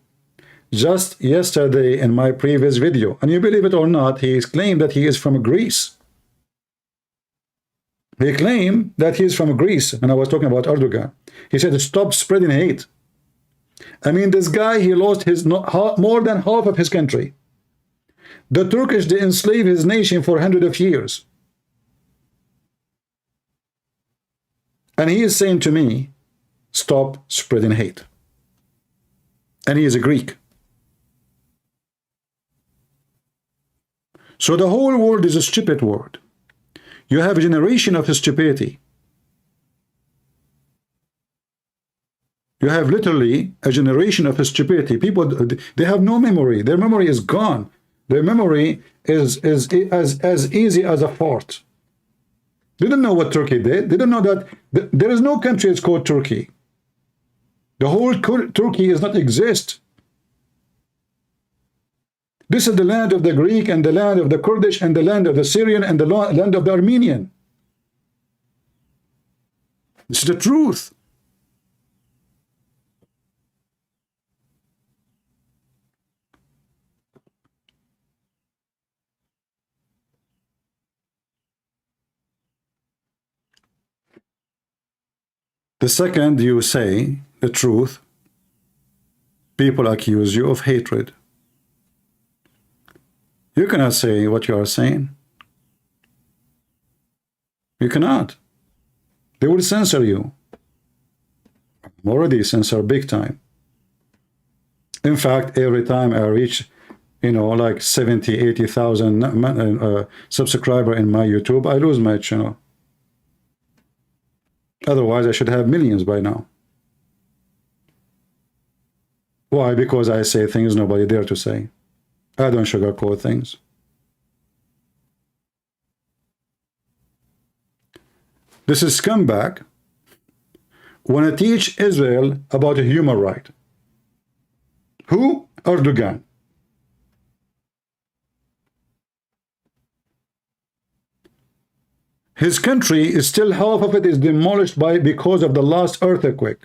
just yesterday in my previous video. And you believe it or not, he claimed that he is from Greece. He claimed that he is from Greece. And I was talking about Erdugan. He said, stop spreading hate. I mean, this guy, he lost his more than half of his country. The Turkish, they enslaved his nation for hundreds of years. And he is saying to me, stop spreading hate. And he is a Greek. So the whole world is a stupid world. You have a generation of stupidity. You have literally a generation of stupidity. People, they have no memory. Their memory is gone. Their memory is as easy as a fart. They don't know what Turkey did. They don't know that there is no country that's called Turkey. The whole Turkey does not exist. This is the land of the Greek and the land of the Kurdish and the land of the Syrian and the land of the Armenian. This is the truth. The second you say the truth, people accuse you of hatred. You cannot say what you are saying. You cannot. They will censor you. I'm already censored big time. In fact, every time I reach, like 70, 80,000 subscribers in my YouTube, I lose my channel. Otherwise, I should have millions by now. Why? Because I say things nobody dare to say. I don't sugarcoat things. This is scumbag when I teach Israel about a human right. Who? Erdugan. His country is still, half of it is demolished because of the last earthquake.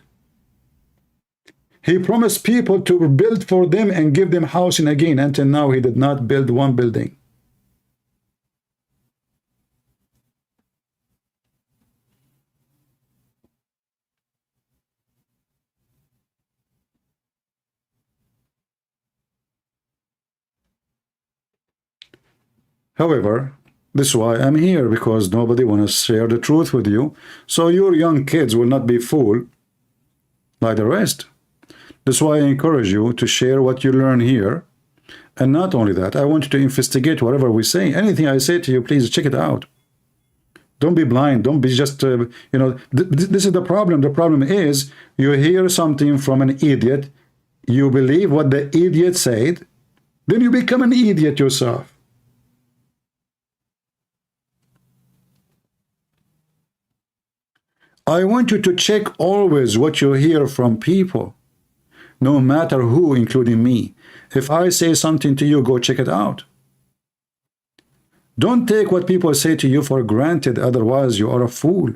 He promised people to build for them and give them housing again. Until now, he did not build one building. However, this is why I'm here, because nobody wants to share the truth with you. So your young kids will not be fooled like the rest. That's why I encourage you to share what you learn here. And not only that, I want you to investigate whatever we say. Anything I say to you, please check it out. Don't be blind. Don't be just, this is the problem. The problem is you hear something from an idiot, you believe what the idiot said, then you become an idiot yourself. I want you to check always what you hear from people, no matter who, including me. If I say something to you, go check it out. Don't take what people say to you for granted, otherwise you are a fool.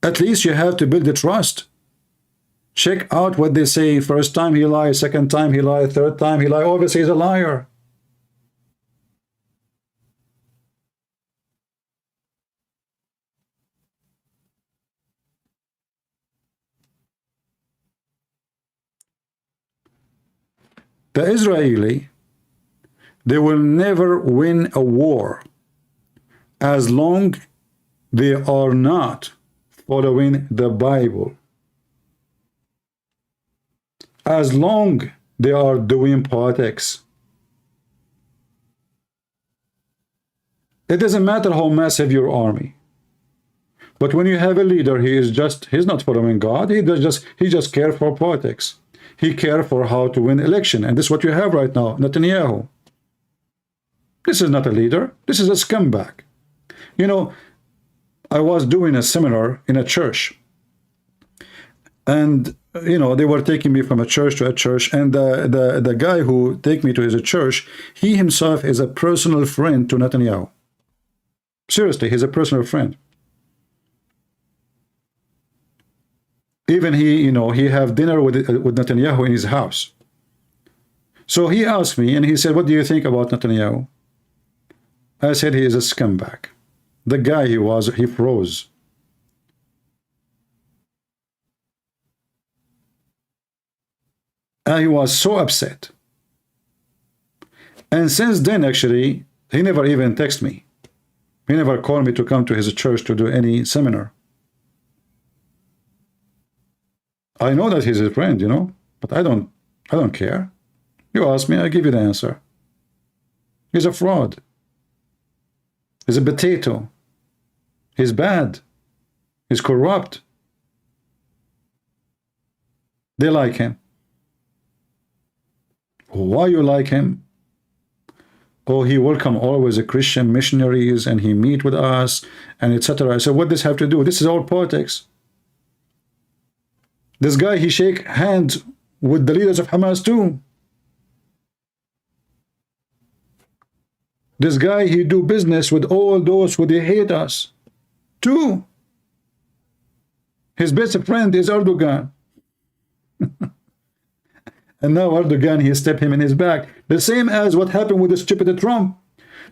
At least you have to build the trust. Check out what they say. First time he lies, second time he lies, third time he lies. Obviously he's a liar. The Israeli, they will never win a war as long they are not following the Bible. As long they are doing politics. It doesn't matter how massive your army. But when you have a leader, he's not following God, he just cares for politics. He cares for how to win election. And this is what you have right now, Netanyahu. This is not a leader. This is a scumbag. You know, I was doing a seminar in a church. And, you know, they were taking me from a church to a church. And the guy who take me to his church, he himself is a personal friend to Netanyahu. Seriously, he's a personal friend. Even he have dinner with Netanyahu in his house. So he asked me, and he said, what do you think about Netanyahu? I said, he is a scumbag. The guy he froze. And he was so upset. And since then, actually, he never even texted me. He never called me to come to his church to do any seminar. I know that he's a friend, but I don't care. You ask me, I give you the answer. He's a fraud. He's a potato. He's bad. He's corrupt. They like him. Why you like him? Oh, he welcome always a Christian missionaries and he meet with us and etc. I said, what does this have to do? This is all politics. This guy, he shake hands with the leaders of Hamas too. This guy, he do business with all those who they hate us too. His best friend is Erdugan. And now Erdogan, he stepped him in his back. The same as what happened with the stupid Trump.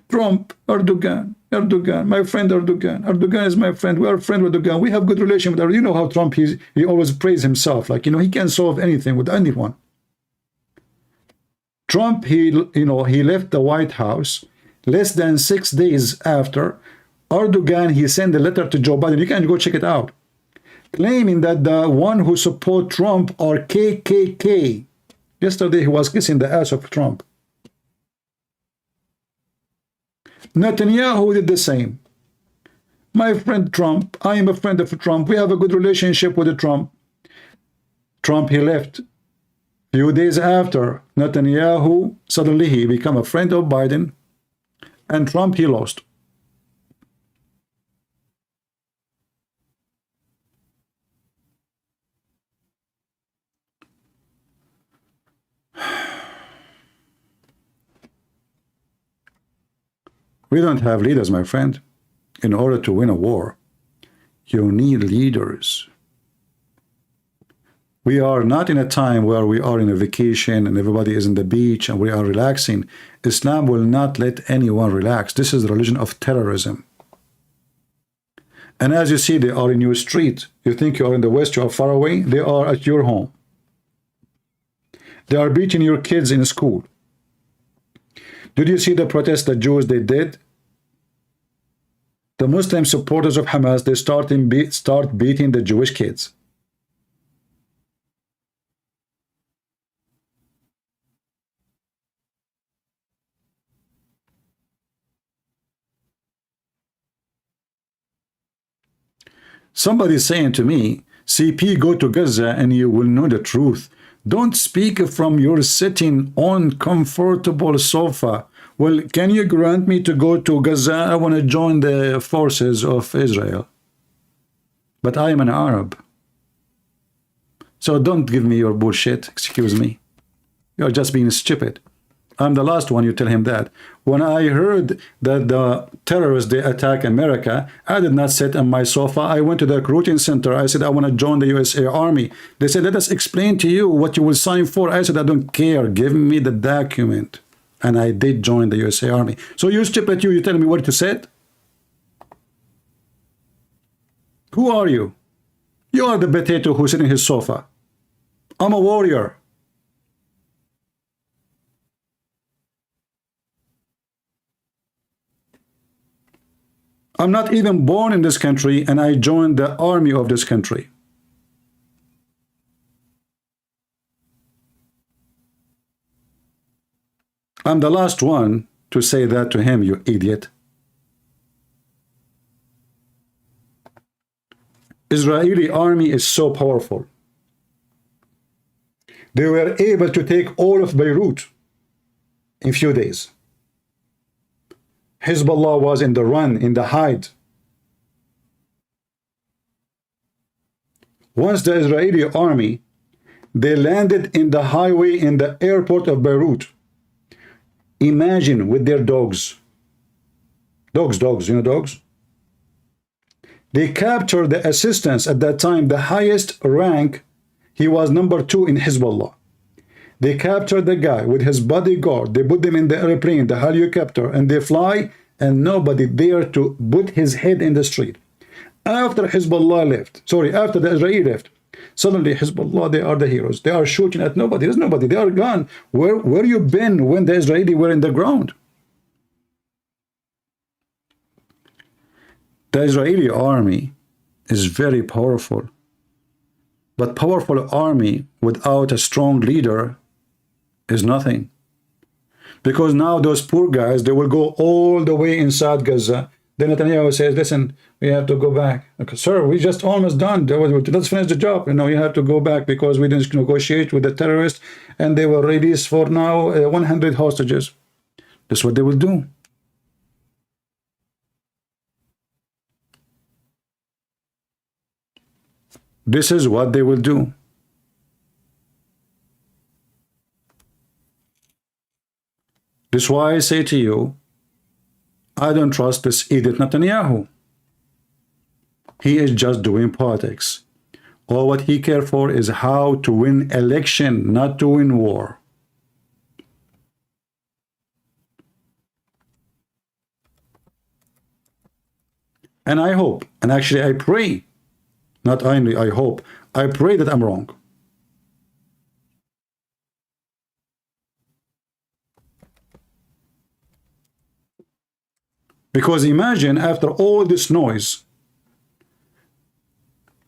Trump, Erdogan, my friend Erdogan. Erdogan is my friend. We are friends with Erdogan. We have good relation with Erdogan. You know how Trump, he always praise himself. Like, he can solve anything with anyone. Trump, he left the White House. Less than 6 days after, Erdogan, he sent a letter to Joe Biden. You can go check it out. Claiming that the one who support Trump are KKK. Yesterday, he was kissing the ass of Trump. Netanyahu did the same. My friend Trump, I am a friend of Trump. We have a good relationship with Trump. Trump, he left. Few days after, Netanyahu, suddenly he became a friend of Biden. And Trump, he lost. We don't have leaders, my friend. In order to win a war, you need leaders. We are not in a time where we are in a vacation and everybody is on the beach and we are relaxing. Islam will not let anyone relax. This is the religion of terrorism. And as you see, they are in your street. You think you are in the West, you are far away. They are at your home. They are beating your kids in school. Did you see the protest the Jews they did? The Muslim supporters of Hamas, they start beating the Jewish kids. Somebody saying to me, CP, go to Gaza and you will know the truth. Don't speak from your sitting on comfortable sofa. Well, can you grant me to go to Gaza? I want to join the forces of Israel. But I am an Arab. So don't give me your bullshit, excuse me. You're just being stupid. I'm the last one you tell him that. When I heard that the terrorists, they attack America, I did not sit on my sofa. I went to the recruiting center. I said, I want to join the USA Army. They said, let us explain to you what you will sign for. I said, I don't care. Give me the document. And I did join the USA Army. So you stupid, you tell me what to say? Who are you? You are the potato who's sitting in his sofa. I'm a warrior. I'm not even born in this country, and I joined the army of this country. I'm the last one to say that to him, you idiot. Israeli army is so powerful. They were able to take all of Beirut in few days. Hezbollah was in the run, in the hide. Once the Israeli army, they landed in the highway in the airport of Beirut. Imagine with their dogs. Dogs, you know dogs? They captured the assistant at that time, the highest rank. He was number 2 in Hezbollah. They captured the guy with his bodyguard. They put them in the airplane, the helicopter, and they fly, and nobody there to put his head in the street. After Hezbollah left, after the Israeli left, suddenly Hezbollah, they are the heroes. They are shooting at nobody. There's nobody. They are gone. Where you been when the Israeli were in the ground? The Israeli army is very powerful. But powerful army without a strong leader is nothing. Because now those poor guys, they will go all the way inside Gaza. Then Netanyahu says, listen, we have to go back. Okay, sir, we just almost done. Let's finish the job. You have to go back because we didn't negotiate with the terrorists, and they were released for now 100 hostages. That's what they will do. This is what they will do. This is why I say to you, I don't trust this idiot Netanyahu. He is just doing politics. All what he cares for is how to win election, not to win war. And I hope, and actually I pray, not only I hope, I pray that I'm wrong. Because imagine after all this noise,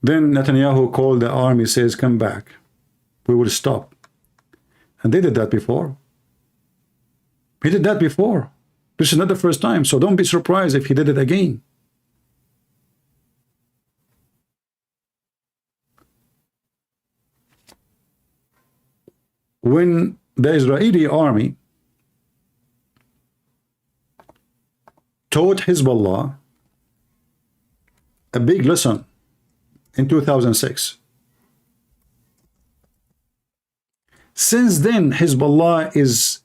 then Netanyahu called the army, says, come back. We will stop. And they did that before. He did that before. This is not the first time, so don't be surprised if he did it again. When the Israeli army taught Hezbollah a big lesson in 2006. Since then, Hezbollah is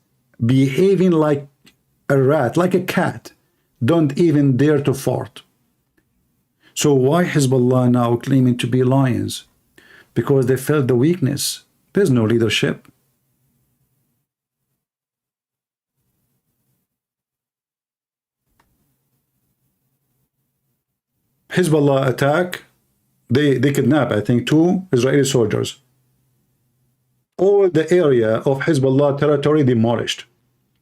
behaving like a rat, like a cat. Don't even dare to fart. So why Hezbollah now claiming to be lions? Because they felt the weakness. There's no leadership. Hezbollah attack, they kidnap, I think, 2 Israeli soldiers. All the area of Hezbollah territory demolished.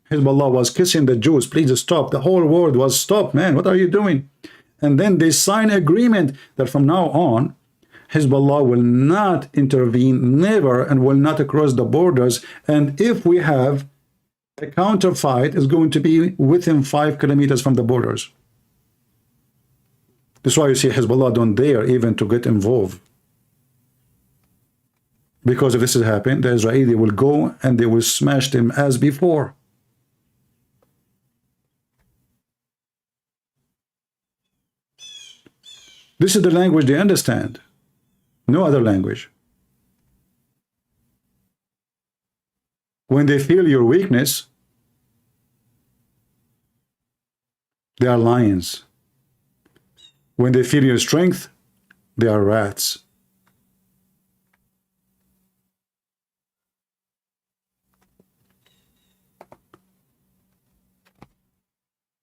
Hezbollah was kissing the Jews, please stop. The whole world was, stop, man, what are you doing? And then they sign agreement that from now on, Hezbollah will not intervene, never, and will not cross the borders. And if we have a counterfight, it's going to be within 5 kilometers from the borders. That's why you see Hezbollah don't dare even to get involved. Because if this has happened, the Israeli will go and they will smash them as before. This is the language they understand. No other language. When they feel your weakness, they are lions. When they feel your strength, they are rats.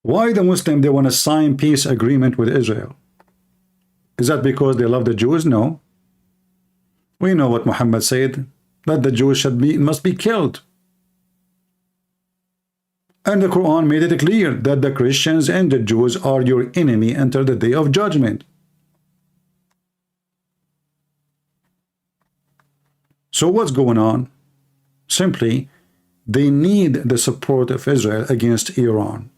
Why the Muslim, they want to sign peace agreement with Israel? Is that because they love the Jews? No. We know what Muhammad said, that the Jews must be killed. And the Quran made it clear that the Christians and the Jews are your enemy until the day of judgment. So what's going on? Simply, they need the support of Israel against Iran.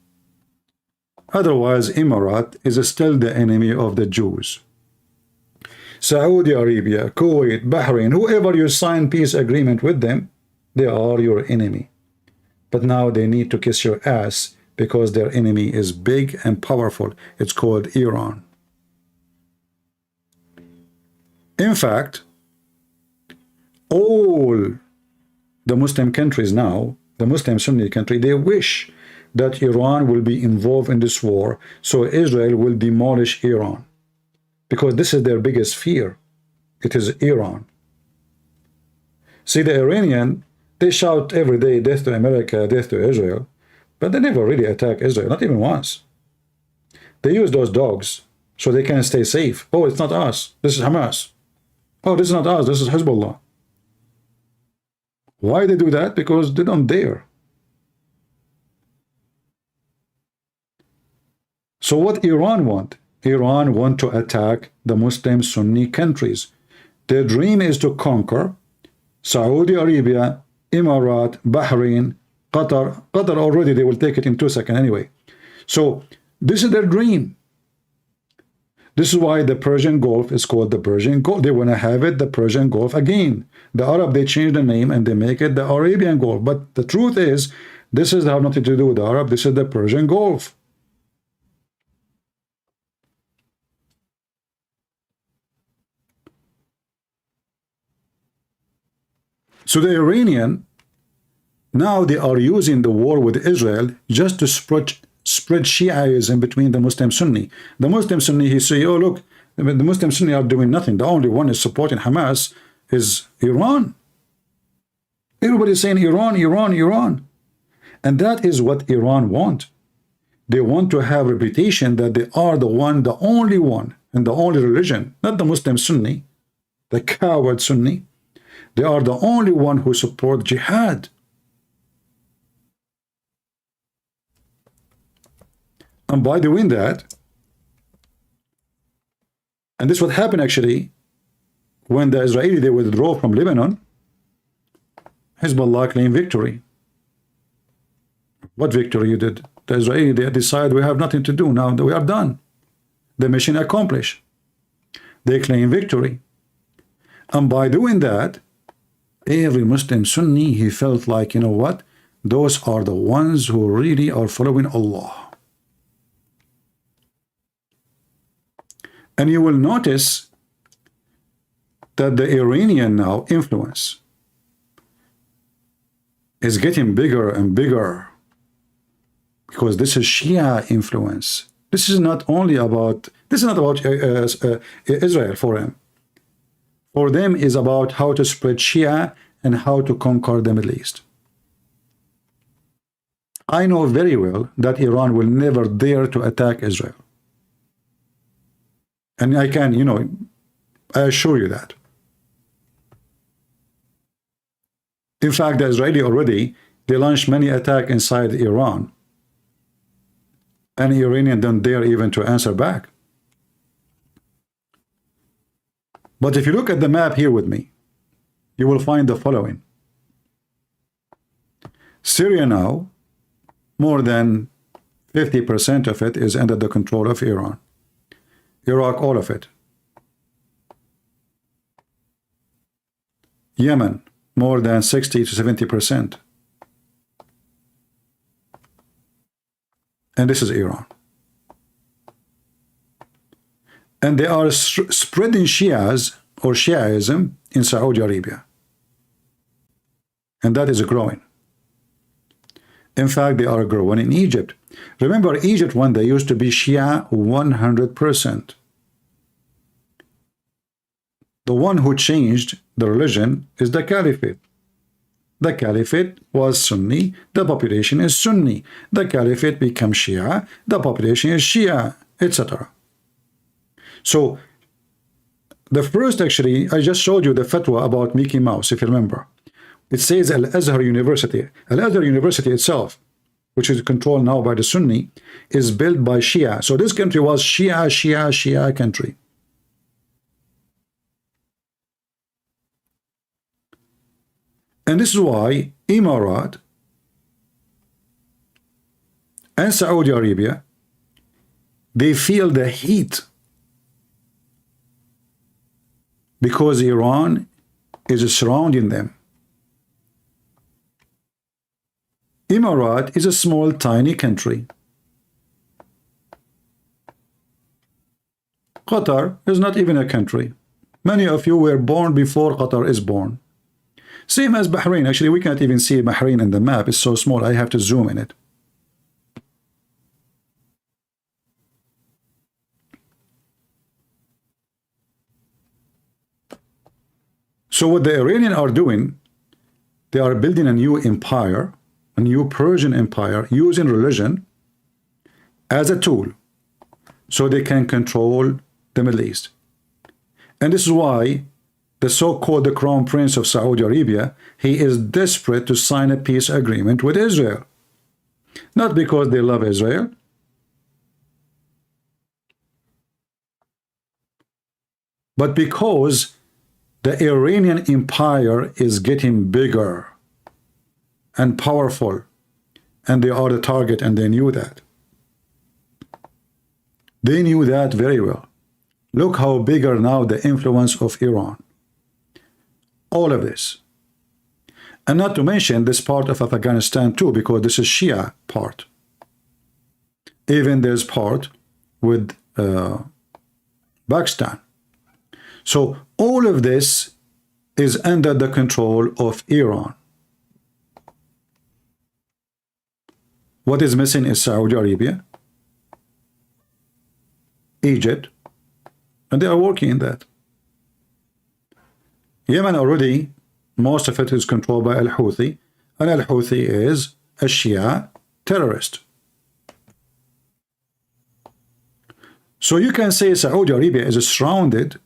Otherwise, Emirates is still the enemy of the Jews. Saudi Arabia, Kuwait, Bahrain, whoever you sign peace agreement with them, they are your enemy. But now they need to kiss your ass because their enemy is big and powerful. It's called Iran. In fact, all the Muslim countries now, the Muslim Sunni country, they wish that Iran will be involved in this war, so Israel will demolish Iran. Because this is their biggest fear. It is Iran. See, the Iranian, they shout every day, death to America, death to Israel, but they never really attack Israel, not even once. They use those dogs so they can stay safe. Oh, it's not us. This is Hamas. Oh, this is not us. This is Hezbollah. Why they do that? Because they don't dare. So what Iran want? Iran want to attack the Muslim Sunni countries. Their dream is to conquer Saudi Arabia, Emirates, Bahrain, Qatar. Qatar already, they will take it in 2 seconds anyway. So this is their dream. This is why the Persian Gulf is called the Persian Gulf. They want to have it the Persian Gulf again. The Arab, they change the name and they make it the Arabian Gulf. But the truth is, this is have nothing to do with the Arab. This is the Persian Gulf. So the Iranian, now they are using the war with Israel just to spread Shiaism between the Muslim Sunni. The Muslim Sunni, he say, oh look, the Muslim Sunni are doing nothing. The only one is supporting Hamas is Iran. Everybody is saying Iran, Iran, Iran. And that is what Iran want. They want to have a reputation that they are the one, the only one, and the only religion, not the Muslim Sunni, the coward Sunni. They are the only one who support jihad. And by doing that, and this is what happened actually, when the Israeli, they withdraw from Lebanon, Hezbollah claimed victory. What victory you did? The Israeli, they decide we have nothing to do now, we are done. The mission accomplished. They claim victory. And by doing that, every Muslim Sunni, he felt like, you know what? Those are the ones who really are following Allah. And you will notice that the Iranian now influence is getting bigger and bigger because this is Shia influence. This is not only about, this is not about Israel for him. For them is about how to spread Shia and how to conquer the Middle East. I know very well that Iran will never dare to attack Israel. And I can, you know, I assure you that. In fact, the Israeli already, they launched many attacks inside Iran. And the Iranian don't dare even to answer back. But if you look at the map here with me, you will find the following. Syria now, more than 50% of it is under the control of Iran. Iraq, all of it. Yemen, more than 60 to 70%. And this is Iran. And they are spreading Shias or Shiaism in Saudi Arabia. And that is growing. In fact, they are growing in Egypt. Remember, Egypt one day used to be Shia 100%. The one who changed the religion is the Caliphate. The Caliphate was Sunni, the population is Sunni. The Caliphate becomes Shia, the population is Shia, etc. So, the first, actually, I just showed you the fatwa about Mickey Mouse, if you remember. It says Al-Azhar University. Al-Azhar University itself, which is controlled now by the Sunni, is built by Shia. So this country was Shia country. And this is why Emirat and Saudi Arabia, they feel the heat because Iran is surrounding them. Emirat is a small, tiny country. Qatar is not even a country. Many of you were born before Qatar is born. Same as Bahrain. Actually, we can't even see Bahrain in the map. It's so small, I have to zoom in it. So what the Iranians are doing, they are building a new empire, a new Persian empire, using religion as a tool so they can control the Middle East. And this is why the so-called the Crown Prince of Saudi Arabia, he is desperate to sign a peace agreement with Israel. Not because they love Israel, but because the Iranian empire is getting bigger and powerful, and they are the target, and they knew that. They knew that very well. Look how bigger now the influence of Iran. All of this. And not to mention this part of Afghanistan too, because this is Shia part. Even there's part with Pakistan. So all of this is under the control of Iran. What is missing is Saudi Arabia, Egypt, and they are working in that. Yemen already, most of it is controlled by Al-Houthi, and Al-Houthi is a Shia terrorist. So you can say Saudi Arabia is surrounded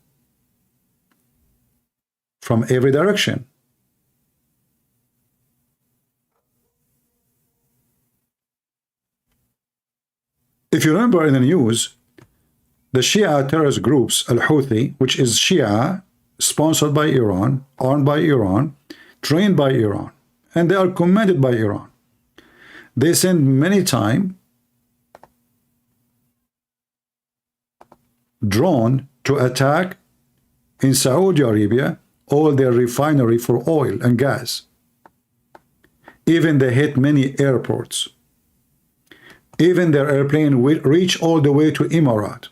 from every direction. If you remember in the news, the Shia terrorist groups, Al-Houthi, which is Shia, sponsored by Iran, armed by Iran, trained by Iran, and they are commanded by Iran. They send many times drone to attack in Saudi Arabia all their refinery for oil and gas. Even they hit many airports. Even their airplane will reach all the way to Emirat.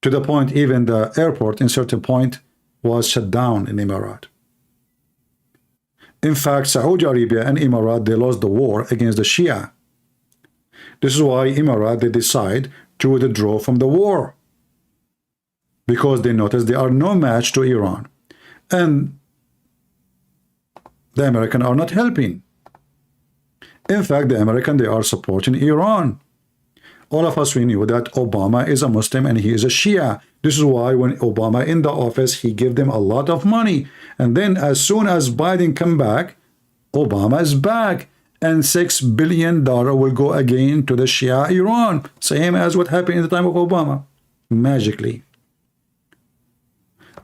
To the point even the airport in certain point was shut down in Emirat. In fact, Saudi Arabia and Emirat, they lost the war against the Shia. This is why Emirat, they decide to withdraw from the war. Because they notice they are no match to Iran. And the Americans are not helping. In fact, the Americans, they are supporting Iran. All of us, we knew that Obama is a Muslim and he is a Shia. This is why when Obama in the office, he gave them a lot of money. And then as soon as Biden come back, Obama is back. And $6 billion will go again to the Shia Iran. Same as what happened in the time of Obama. Magically.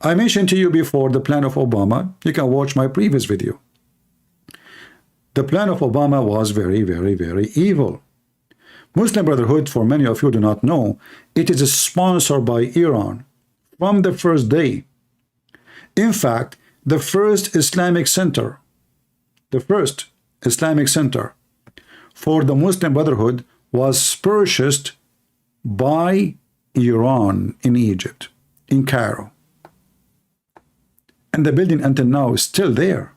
I mentioned to you before the plan of Obama. You can watch my previous video. The plan of Obama was very, very, very evil. Muslim Brotherhood, for many of you do not know, it is sponsored by Iran from the first day. In fact, the first Islamic center for the Muslim Brotherhood was purchased by Iran in Egypt, in Cairo. And the building until now is still there.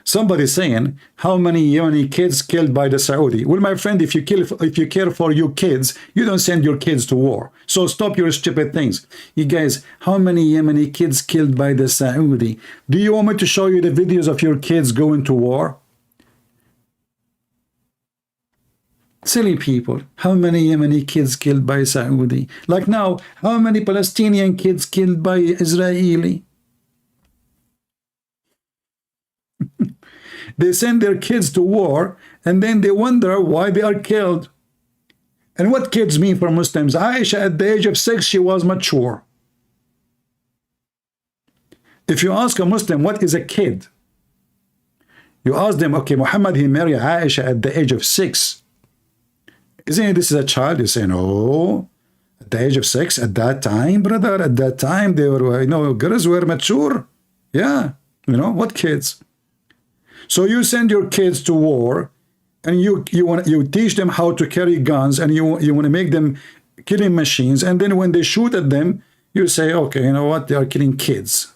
Somebody saying, how many Yemeni kids killed by the Saudi? Well, my friend, if you care for your kids, you don't send your kids to war. So stop your stupid things. You guys, how many Yemeni kids killed by the Saudi? Do you want me to show you the videos of your kids going to war? Silly people. How many Yemeni kids killed by Saudi? Like now, how many Palestinian kids killed by Israeli? They send their kids to war, and then they wonder why they are killed. And what kids mean for Muslims? Aisha, at the age of 6, she was mature. If you ask a Muslim, what is a kid? You ask them, okay, Muhammad, he married Aisha at the age of 6. Isn't this is a child? You say, no. At the age of 6, at that time, brother, at that time, they were, girls were mature. Yeah, what kids? So you send your kids to war, and you teach them how to carry guns, and you want to make them killing machines, and then when they shoot at them, you say, okay, you know what? They are killing kids.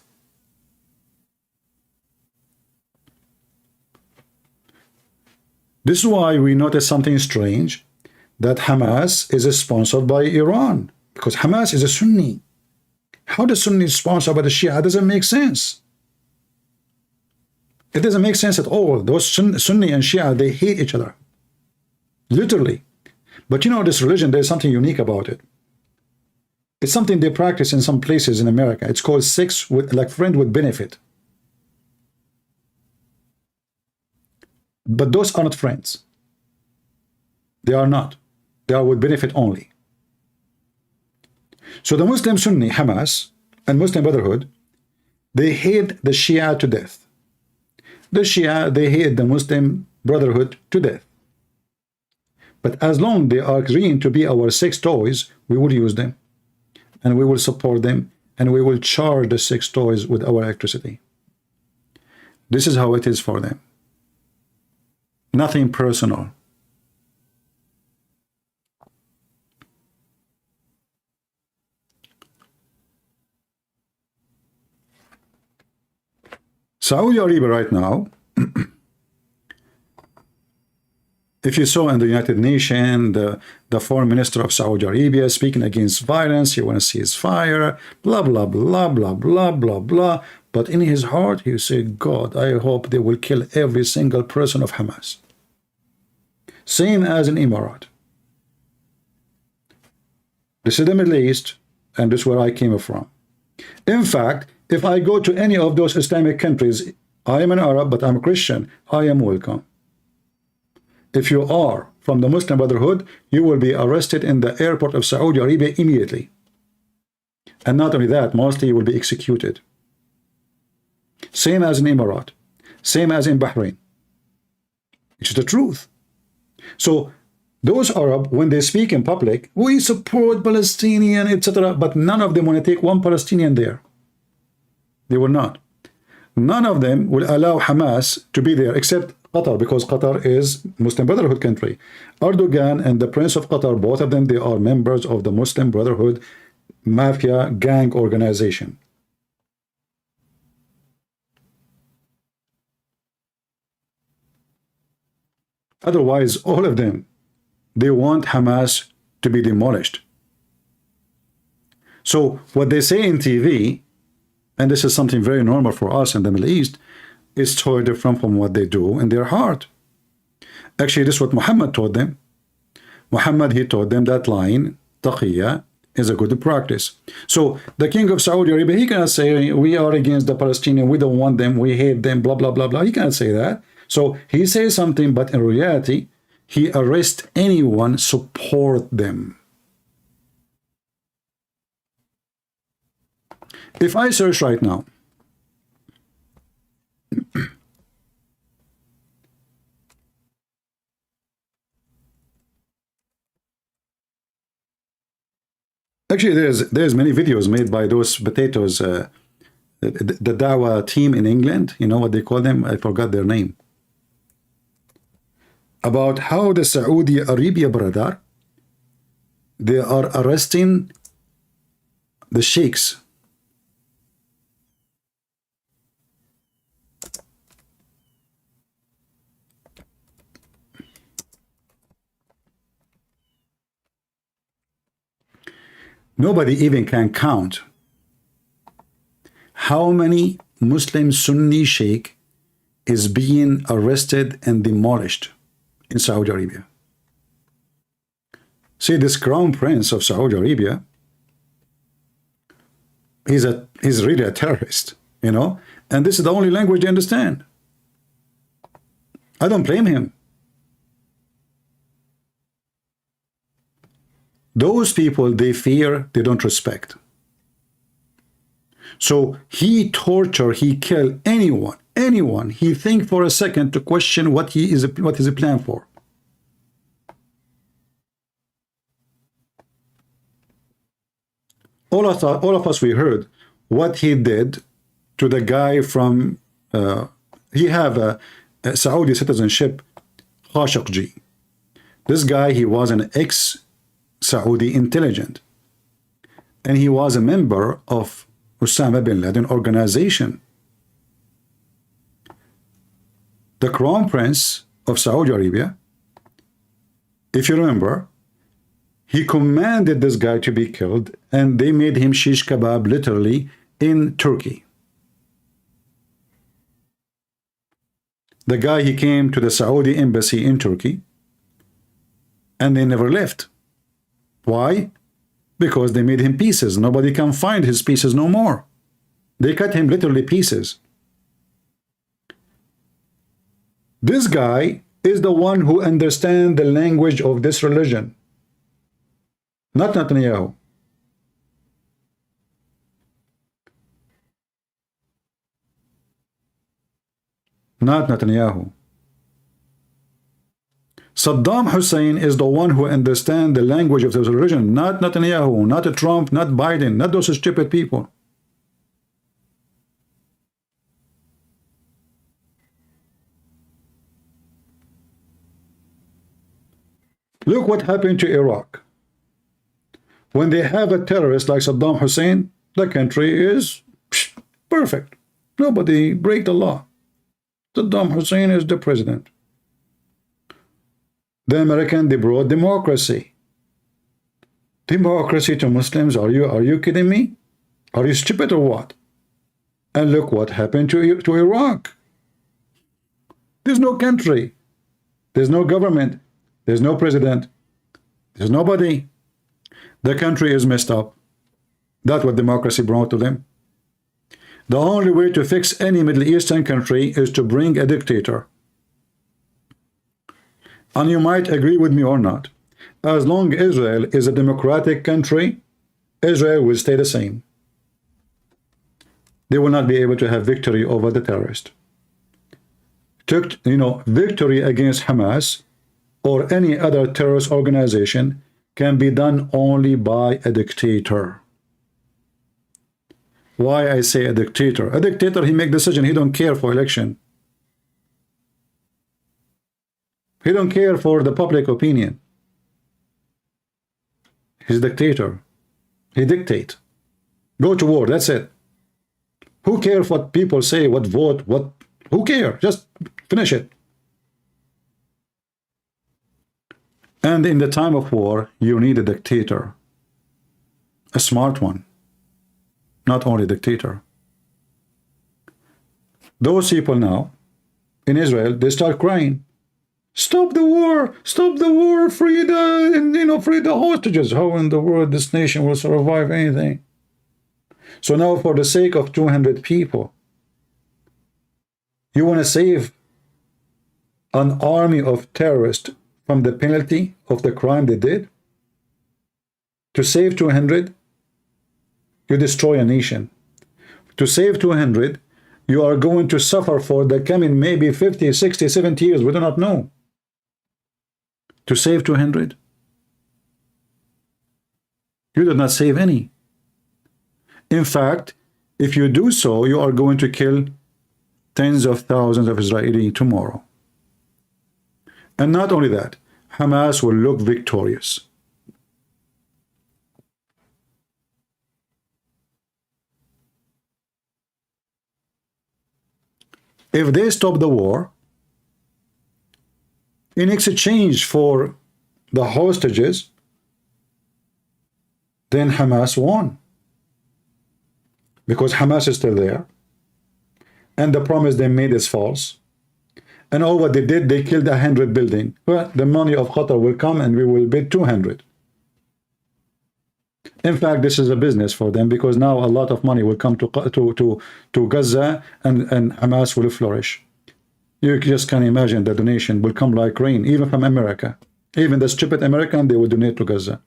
This is why we notice something strange, that Hamas is sponsored by Iran, because Hamas is a Sunni. How the Sunni is sponsored by the Shia? It doesn't make sense. It doesn't make sense at all. Those Sunni and Shia, they hate each other. Literally. But this religion, there's something unique about it. It's something they practice in some places in America. It's called sex with, like friend with benefit. But those are not friends. They are not. They are with benefit only. So the Muslim Sunni, Hamas, and Muslim Brotherhood, they hate the Shia to death. The Shia, they hate the Muslim Brotherhood to death. But as long as they are agreeing to be our sex toys, we will use them, and we will support them, and we will charge the sex toys with our electricity. This is how it is for them. Nothing personal. Saudi Arabia right now, if you saw in the United Nations, the foreign minister of Saudi Arabia speaking against violence, he wants to see his fire, blah, blah, blah, blah, blah, blah, blah. But in his heart, he said, God, I hope they will kill every single person of Hamas. Same as in Emirates. This is the Middle East, and this is where I came from. In fact, if I go to any of those Islamic countries, I am an Arab, but I'm a Christian, I am welcome. If you are from the Muslim Brotherhood, you will be arrested in the airport of Saudi Arabia immediately. And not only that, mostly you will be executed. Same as in Emirates, same as in Bahrain. It's the truth. So those Arab, when they speak in public, we support Palestinian, etc., but none of them want to take one Palestinian there. They will not. None of them will allow Hamas to be there, except Qatar, because Qatar is Muslim Brotherhood country. Erdugan and the Prince of Qatar, both of them, they are members of the Muslim Brotherhood mafia gang organization. Otherwise, all of them, they want Hamas to be demolished. So what they say in TV, and this is something very normal for us in the Middle East, is totally different from what they do in their heart. Actually, this is what Muhammad taught them. Muhammad, he taught them that line, taqiyya, is a good practice. So the king of Saudi Arabia, he cannot say, we are against the Palestinians, we don't want them, we hate them, blah, blah, blah, blah. He cannot say that. So he says something, but in reality, he arrests anyone support them. If I search right now, Actually, there's many videos made by those potatoes, the Dawa team in England. You know what they call them? I forgot their name. About how the Saudi Arabia, brother, they are arresting the sheikhs. Nobody even can count how many Muslim Sunni sheikh is being arrested and demolished in Saudi Arabia. See, this crown prince of Saudi Arabia, he's really a terrorist, you know, and this is the only language they understand. I don't blame him. Those people, they fear, they don't respect. So he torture, he kill anyone he think for a second to question what is a plan for. All of us, we heard what he did to the guy from, he have a Saudi citizenship, Khashoggi. This guy, he was an ex-Saudi intelligent. And he was a member of Osama bin Laden organization. The Crown Prince of Saudi Arabia, if you remember, he commanded this guy to be killed, and they made him shish kebab literally in Turkey. The guy, he came to the Saudi embassy in Turkey, and they never left. Why? Because they made him pieces. Nobody can find his pieces no more. They cut him literally pieces. This guy is the one who understands the language of this religion, not Netanyahu. Not Netanyahu. Saddam Hussein is the one who understands the language of this religion, not Netanyahu, not Trump, not Biden, not those stupid people. Look what happened to Iraq. When they have a terrorist like Saddam Hussein, the country is perfect. Nobody break the law. Saddam Hussein is the president. The American, they brought democracy. Democracy to Muslims? Are you kidding me? Are you stupid or what? And look what happened to Iraq. There's no country. There's no government. There's no president. There's nobody. The country is messed up. That's what democracy brought to them. The only way to fix any Middle Eastern country is to bring a dictator. And you might agree with me or not. As long as Israel is a democratic country, Israel will stay the same. They will not be able to have victory over the terrorist. Victory against Hamas or any other terrorist organization can be done only by a dictator. Why I say a dictator? A dictator, he make decision. He don't care for election. He don't care for the public opinion. He's a dictator. He dictate. Go to war, that's it. Who cares what people say, what vote, what? Who cares? Just finish it. And in the time of war, you need a dictator. A smart one. Not only a dictator. Those people now, in Israel, they start crying. Stop the war! Stop the war! Free the hostages! How in the world this nation will survive anything? So now, for the sake of 200 people, you want to save an army of terrorists from the penalty of the crime they did? To save 200, you destroy a nation. To save 200, you are going to suffer for the coming maybe 50, 60, 70 years. We do not know. To save 200, You did not save any. In fact, if you do so, you are going to kill tens of thousands of Israelis tomorrow. And not only that, Hamas will look victorious. If they stop the war, in exchange for the hostages, then Hamas won. Because Hamas is still there. And the promise they made is false. And all what they did, they killed 100 buildings. Well, the money of Qatar will come and we will bid 200. In fact, this is a business for them because now a lot of money will come to Gaza and Hamas will flourish. You just can't imagine the donation will come like rain, even from America. Even the stupid American, they will donate to Gaza.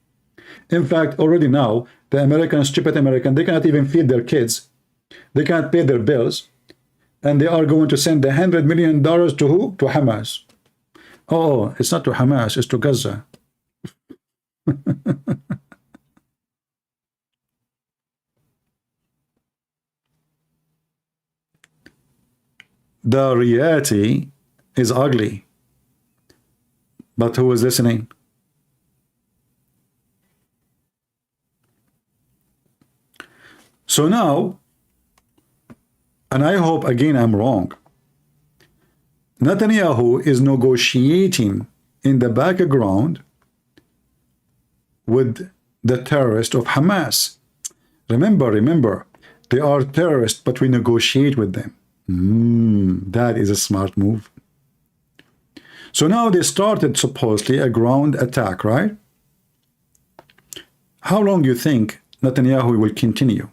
In fact, already now, the American, stupid American, they cannot even feed their kids. They can't pay their bills. And they are going to send $100 million to who? To Hamas. Oh, it's not to Hamas, it's to Gaza. The reality is ugly. But who is listening? So now, and I hope again I'm wrong, Netanyahu is negotiating in the background with the terrorists of Hamas. Remember, they are terrorists, but we negotiate with them. That is a smart move. So now they started supposedly a ground attack, right? How long do you think Netanyahu will continue?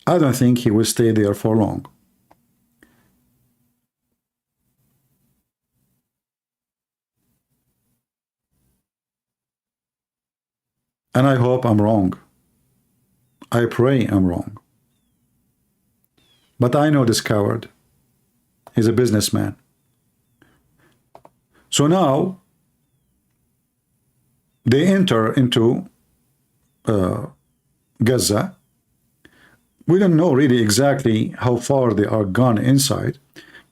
I don't think he will stay there for long. And I hope I'm wrong. I pray I'm wrong. But I know this coward. He's a businessman. So now they enter into Gaza. We don't know really exactly how far they are gone inside,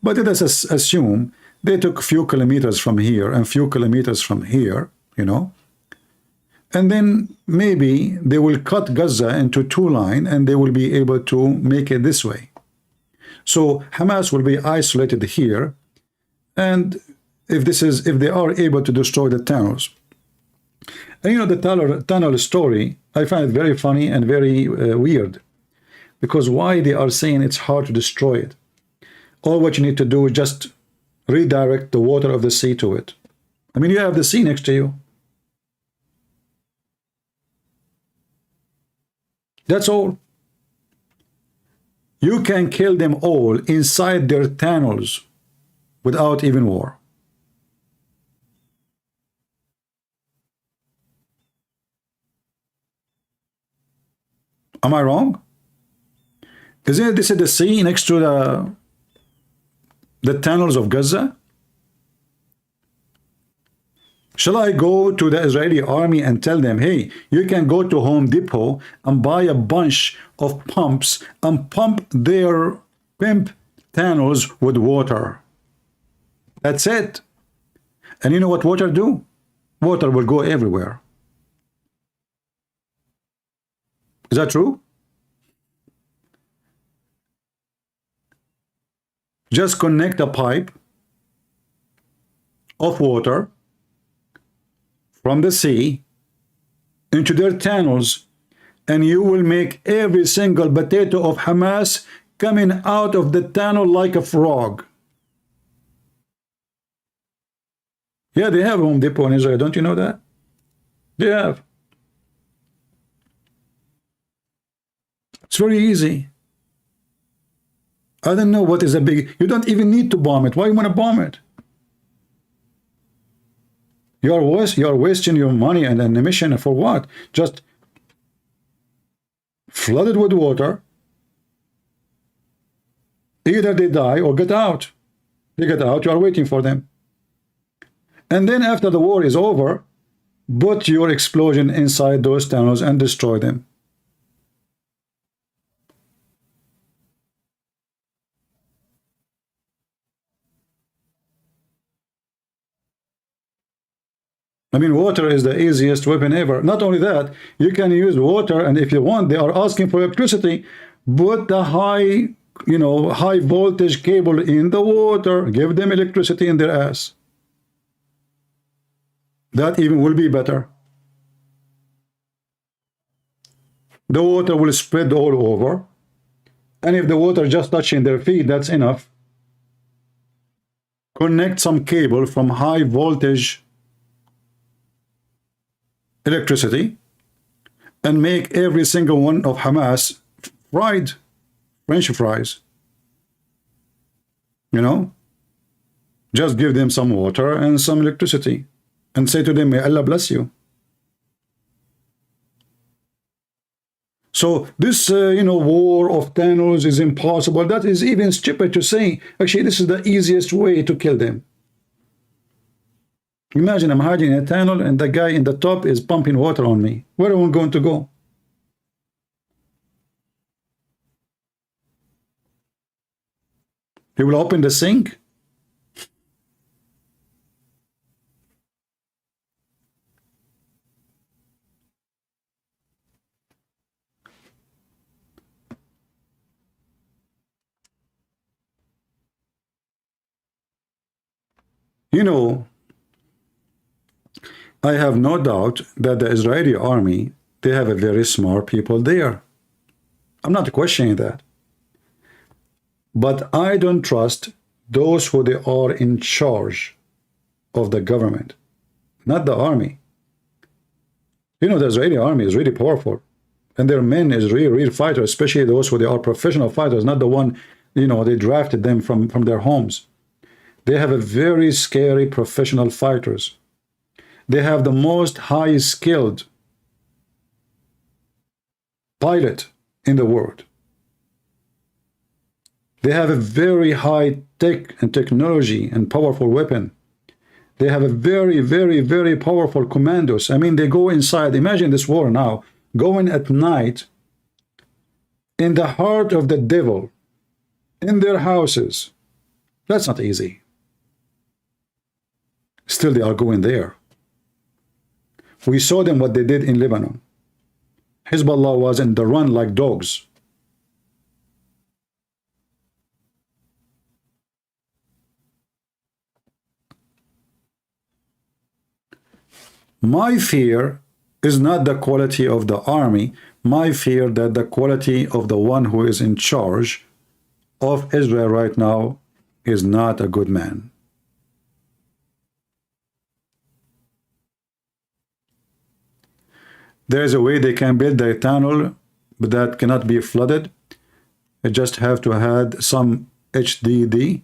but let us assume they took a few kilometers from here and few kilometers from here, you know, and then maybe they will cut Gaza into two lines and they will be able to make it this way. So Hamas will be isolated here, and if they are able to destroy the tunnels. And you know, the tunnel story, I find it very funny and very weird. Because why they are saying it's hard to destroy it? All what you need to do is just redirect the water of the sea to it. I mean, you have the sea next to you. That's all. You can kill them all inside their tunnels without even war. Am I wrong? Isn't this the sea next to the tunnels of Gaza? Shall I go to the Israeli army and tell them, hey, you can go to Home Depot and buy a bunch of pumps and pump their pimp tunnels with water? That's it. And you know what water do? Water will go everywhere. Is that true? Just connect a pipe of water from the sea into their tunnels, and you will make every single potato of Hamas coming out of the tunnel like a frog. Yeah, they have Home Depot in Israel. Don't you know that? They have. It's very easy. I don't know what is a big... You don't even need to bomb it. Why you want to bomb it? You're wasting your money and an emission for what? Just flood it with water. Either they die or get out. They get out, you are waiting for them. And then after the war is over, put your explosion inside those tunnels and destroy them. I mean, water is the easiest weapon ever. Not only that, you can use water, and if you want, they are asking for electricity. Put the high, high voltage cable in the water. Give them electricity in their ass. That even will be better. The water will spread all over. And if the water just touching their feet, that's enough. Connect some cable from high voltage electricity and make every single one of Hamas fried French fries. Just give them some water and some electricity and say to them, may Allah bless you. So this war of tunnels is impossible. That is even stupid to say. Actually, this is the easiest way to kill them. Imagine I'm hiding in a tunnel and the guy in the top is pumping water on me. Where am I going to go? He will open the sink. I have no doubt that the Israeli army, they have a very smart people there. I'm not questioning that. But I don't trust those who they are in charge of the government, not the army. The Israeli army is really powerful. And their men is real fighters, especially those who they are professional fighters, not the one, they drafted them from their homes. They have a very scary professional fighters. They have the most high skilled pilot in the world. They have a very high tech and technology and powerful weapon. They have a very, very, very powerful commandos. I mean, they go inside. Imagine this war now, going at night in the heart of the devil, in their houses. That's not easy. Still, they are going there. We saw them what they did in Lebanon. Hezbollah was in the run like dogs. My fear is not the quality of the army. My fear that the quality of the one who is in charge of Israel right now is not a good man. There is a way they can build a tunnel, but that cannot be flooded. They just have to add some HDD,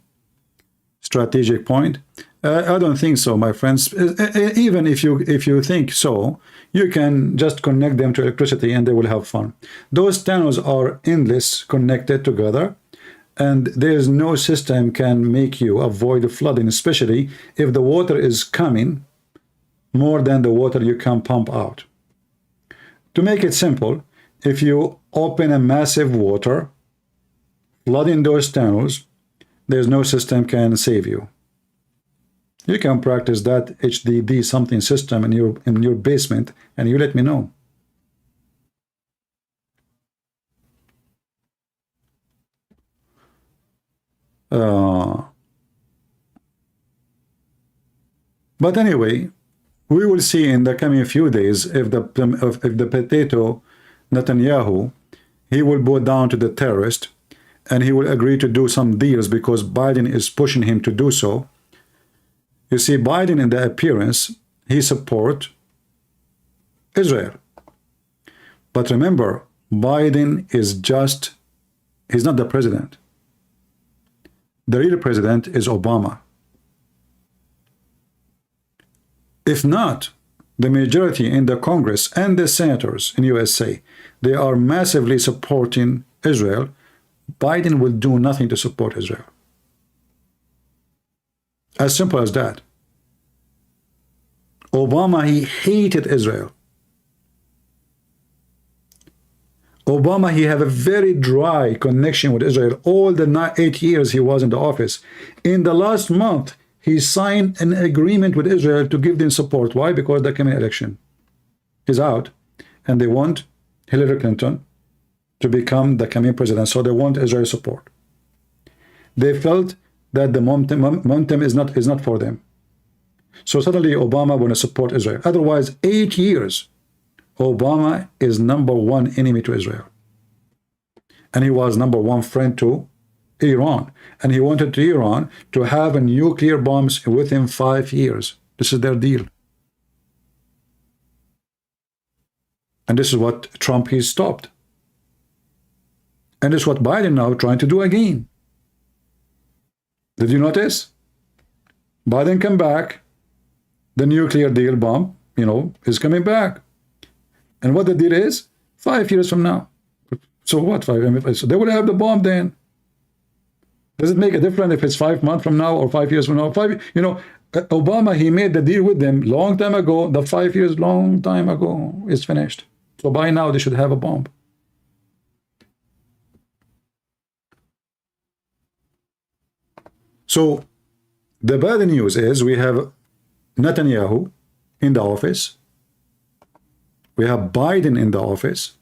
strategic point. I don't think so, my friends. Even if you think so, you can just connect them to electricity and they will have fun. Those tunnels are endless, connected together, and there is no system can make you avoid flooding, especially if the water is coming more than the water you can pump out. To make it simple, if you open a massive water, flooding those tunnels, there's no system can save you. You can practice that HDD something system in your basement, and you let me know. But anyway, we will see in the coming few days if the potato Netanyahu, he will bow down to the terrorist and he will agree to do some deals because Biden is pushing him to do so. You see, Biden in the appearance, he support Israel. But remember, Biden is just, he's not the president. The real president is Obama. If not, the majority in the Congress and the senators in USA, they are massively supporting Israel. Biden will do nothing to support Israel. As simple as that. Obama, he hated Israel. Obama, he have a very dry connection with Israel all the 8 years he was in the office. In the last month, he signed an agreement with Israel to give them support. Why? Because the coming election is out, and they want Hillary Clinton to become the coming president, so they want Israel support. They felt that the momentum is not for them. So suddenly Obama want to support Israel. Otherwise, 8 years, Obama is #1 enemy to Israel. And he was #1 friend to Iran. And he wanted to Iran to have a nuclear bombs within 5 years. This is their deal. And this is what Trump he stopped. And this is what Biden now trying to do again. Did you notice? Biden come back. The nuclear deal bomb, is coming back. And what the deal is? 5 years from now. So what? 5 years? So they will have the bomb then. Does it make a difference if it's 5 months from now or 5 years from now? Obama, he made the deal with them long time ago. The 5 years, long time ago, is finished. So by now, they should have a bomb. So the bad news is we have Netanyahu in the office. We have Biden in the office.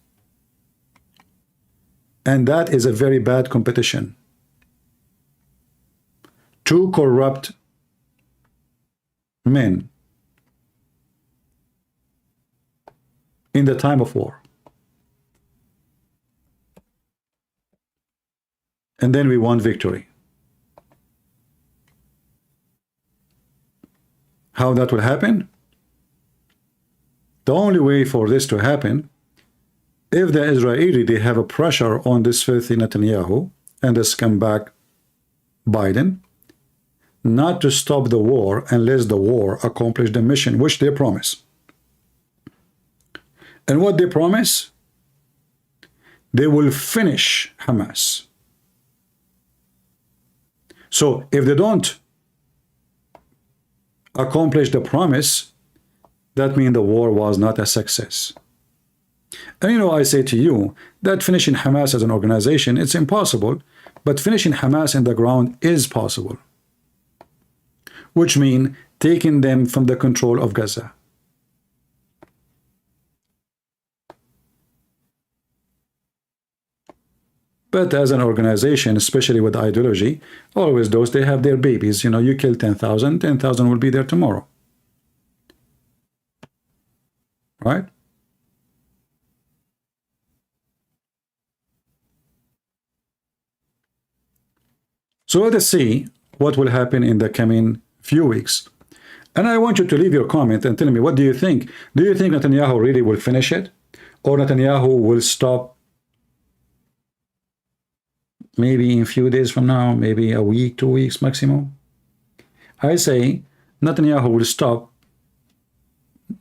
And that is a very bad competition. Two corrupt men in the time of war. And then we want victory. How that will happen? The only way for this to happen, if the Israeli, they have a pressure on this filthy Netanyahu and the scumbag Biden, not to stop the war unless the war accomplish the mission, which they promise. And what they promise? They will finish Hamas. So if they don't accomplish the promise, that means the war was not a success. And I say to you that finishing Hamas as an organization, it's impossible, but finishing Hamas in the ground is possible. Which means taking them from the control of Gaza. But as an organization, especially with ideology, always those, they have their babies. You kill 10,000, 10,000 will be there tomorrow. Right? So let us see what will happen in the coming few weeks. And I want you to leave your comment and tell me, what do you think? Do you think Netanyahu really will finish it? Or Netanyahu will stop maybe in a few days from now, maybe a week, 2 weeks maximum? I say Netanyahu will stop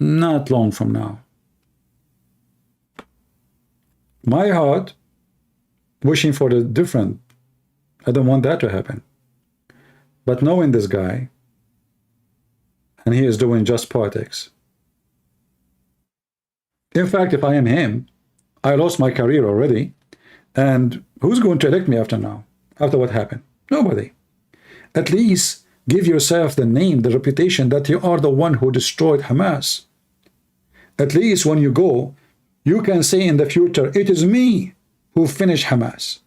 not long from now. My heart wishing for the different. I don't want that to happen. But knowing this guy, and he is doing just politics. In fact, if I am him, I lost my career already. And who's going to elect me after now? After what happened? Nobody. At least give yourself the name, the reputation that you are the one who destroyed Hamas. At least when you go, you can say in the future, it is me who finished Hamas.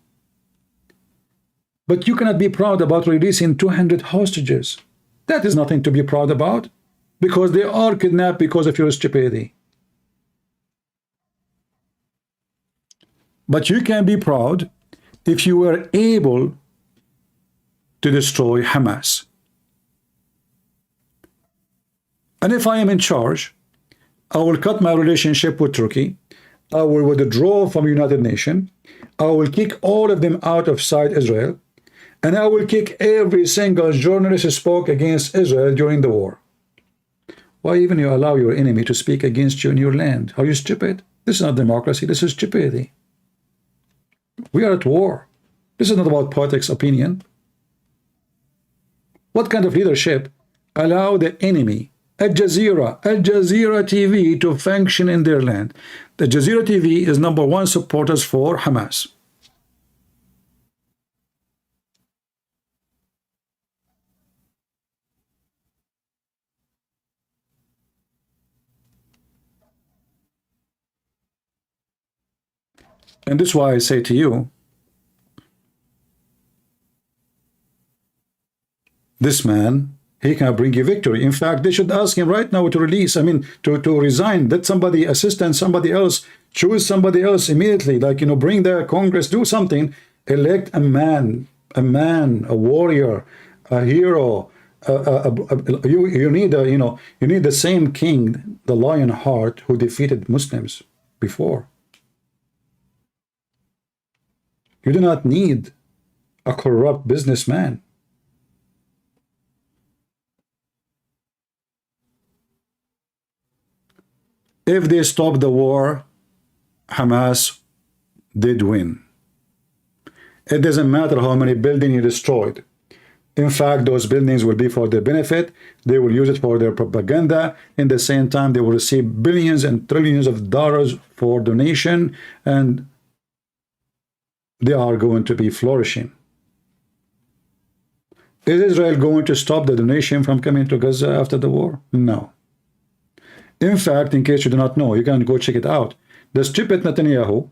But you cannot be proud about releasing 200 hostages. That is nothing to be proud about, because they are kidnapped because of your stupidity. But you can be proud if you were able to destroy Hamas. And if I am in charge, I will cut my relationship with Turkey. I will withdraw from United Nations. I will kick all of them out of outside Israel. And I will kick every single journalist who spoke against Israel during the war. Why even you allow your enemy to speak against you in your land? Are you stupid? This is not democracy. This is stupidity. We are at war. This is not about politics opinion. What kind of leadership allow the enemy Al Jazeera TV to function in their land. The Jazeera TV is #1 supporters for Hamas. And this is why I say to you, this man, he can bring you victory. In fact, they should ask him right now to release, to resign. Let somebody, assistant, somebody else, choose somebody else immediately. Like, bring the Congress, do something. Elect a man, a warrior, a hero. You need you need the same king, the lion heart, who defeated Muslims before. You do not need a corrupt businessman. If they stop the war, Hamas did win. It doesn't matter how many buildings you destroyed. In fact, those buildings will be for their benefit. They will use it for their propaganda. In the same time, they will receive billions and trillions of dollars for donation, and they are going to be flourishing. Is Israel going to stop the donation from coming to Gaza after the war? No. In fact, in case you do not know, you can go check it out. The stupid Netanyahu,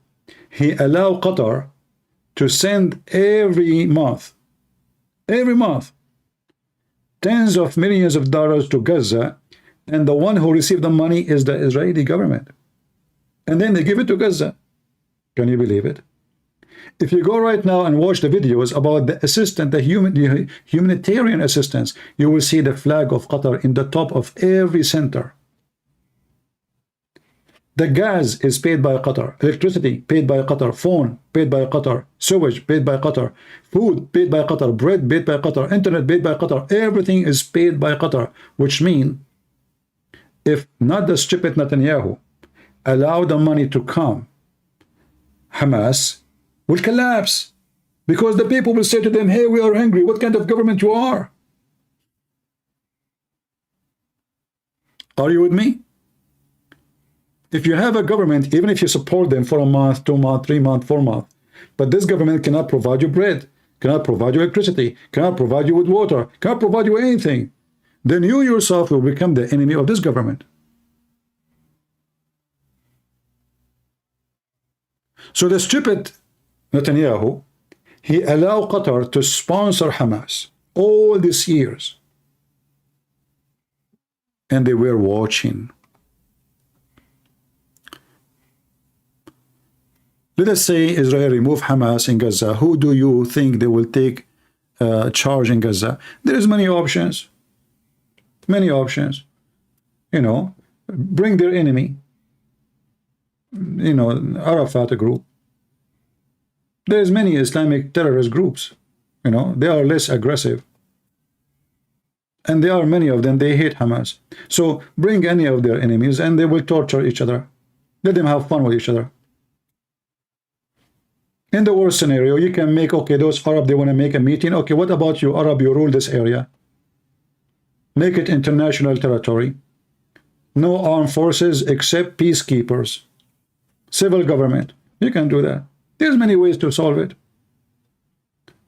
he allowed Qatar to send every month, tens of millions of dollars to Gaza, and the one who received the money is the Israeli government. And then they give it to Gaza. Can you believe it? If you go right now and watch the videos about the assistant, the humanitarian assistance, you will see the flag of Qatar in the top of every center. The gas is paid by Qatar, electricity paid by Qatar, phone paid by Qatar, sewage paid by Qatar, food paid by Qatar, bread paid by Qatar, internet paid by Qatar. Everything is paid by Qatar, which means if not the stupid Netanyahu allow the money to come, Hamas will collapse, because the people will say to them, hey, we are hungry. What kind of government you are? Are you with me? If you have a government, even if you support them for a month, 2 months, 3 months, 4 months, but this government cannot provide you bread, cannot provide you electricity, cannot provide you with water, cannot provide you anything, then you yourself will become the enemy of this government. So the stupid Netanyahu, he allowed Qatar to sponsor Hamas all these years. And they were watching. Let us say Israel remove Hamas in Gaza. Who do you think they will take charge in Gaza? There is many options. Many options. Bring their enemy. Arafat group. There's many Islamic terrorist groups. They are less aggressive. And there are many of them, they hate Hamas. So bring any of their enemies and they will torture each other. Let them have fun with each other. In the worst scenario, you can make, okay, those Arab, they want to make a meeting. Okay, what about you, Arab? You rule this area. Make it international territory. No armed forces except peacekeepers. Civil government. You can do that. There's many ways to solve it.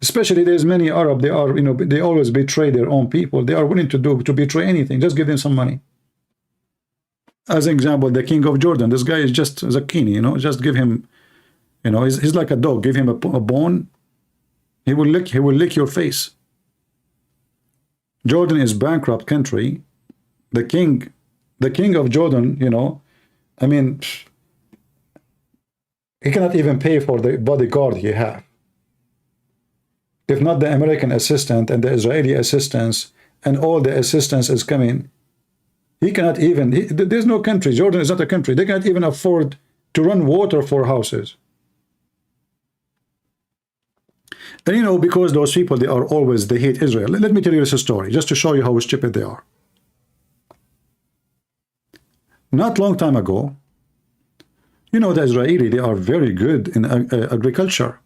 Especially there's many Arab, they are, they always betray their own people. They are willing to betray anything. Just give them some money. As an example, the king of Jordan, this guy is just Zakini, just give him, he's like a dog. Give him a bone, he will lick your face. Jordan is bankrupt country. The king of Jordan, he cannot even pay for the bodyguard he have. If not the American assistant and the Israeli assistance and all the assistance is coming, he cannot even, there's no country, Jordan is not a country, they cannot even afford to run water for houses. And because those people, they hate Israel. Let me tell you this story, just to show you how stupid they are. Not long time ago, the Israeli, they are very good in agriculture.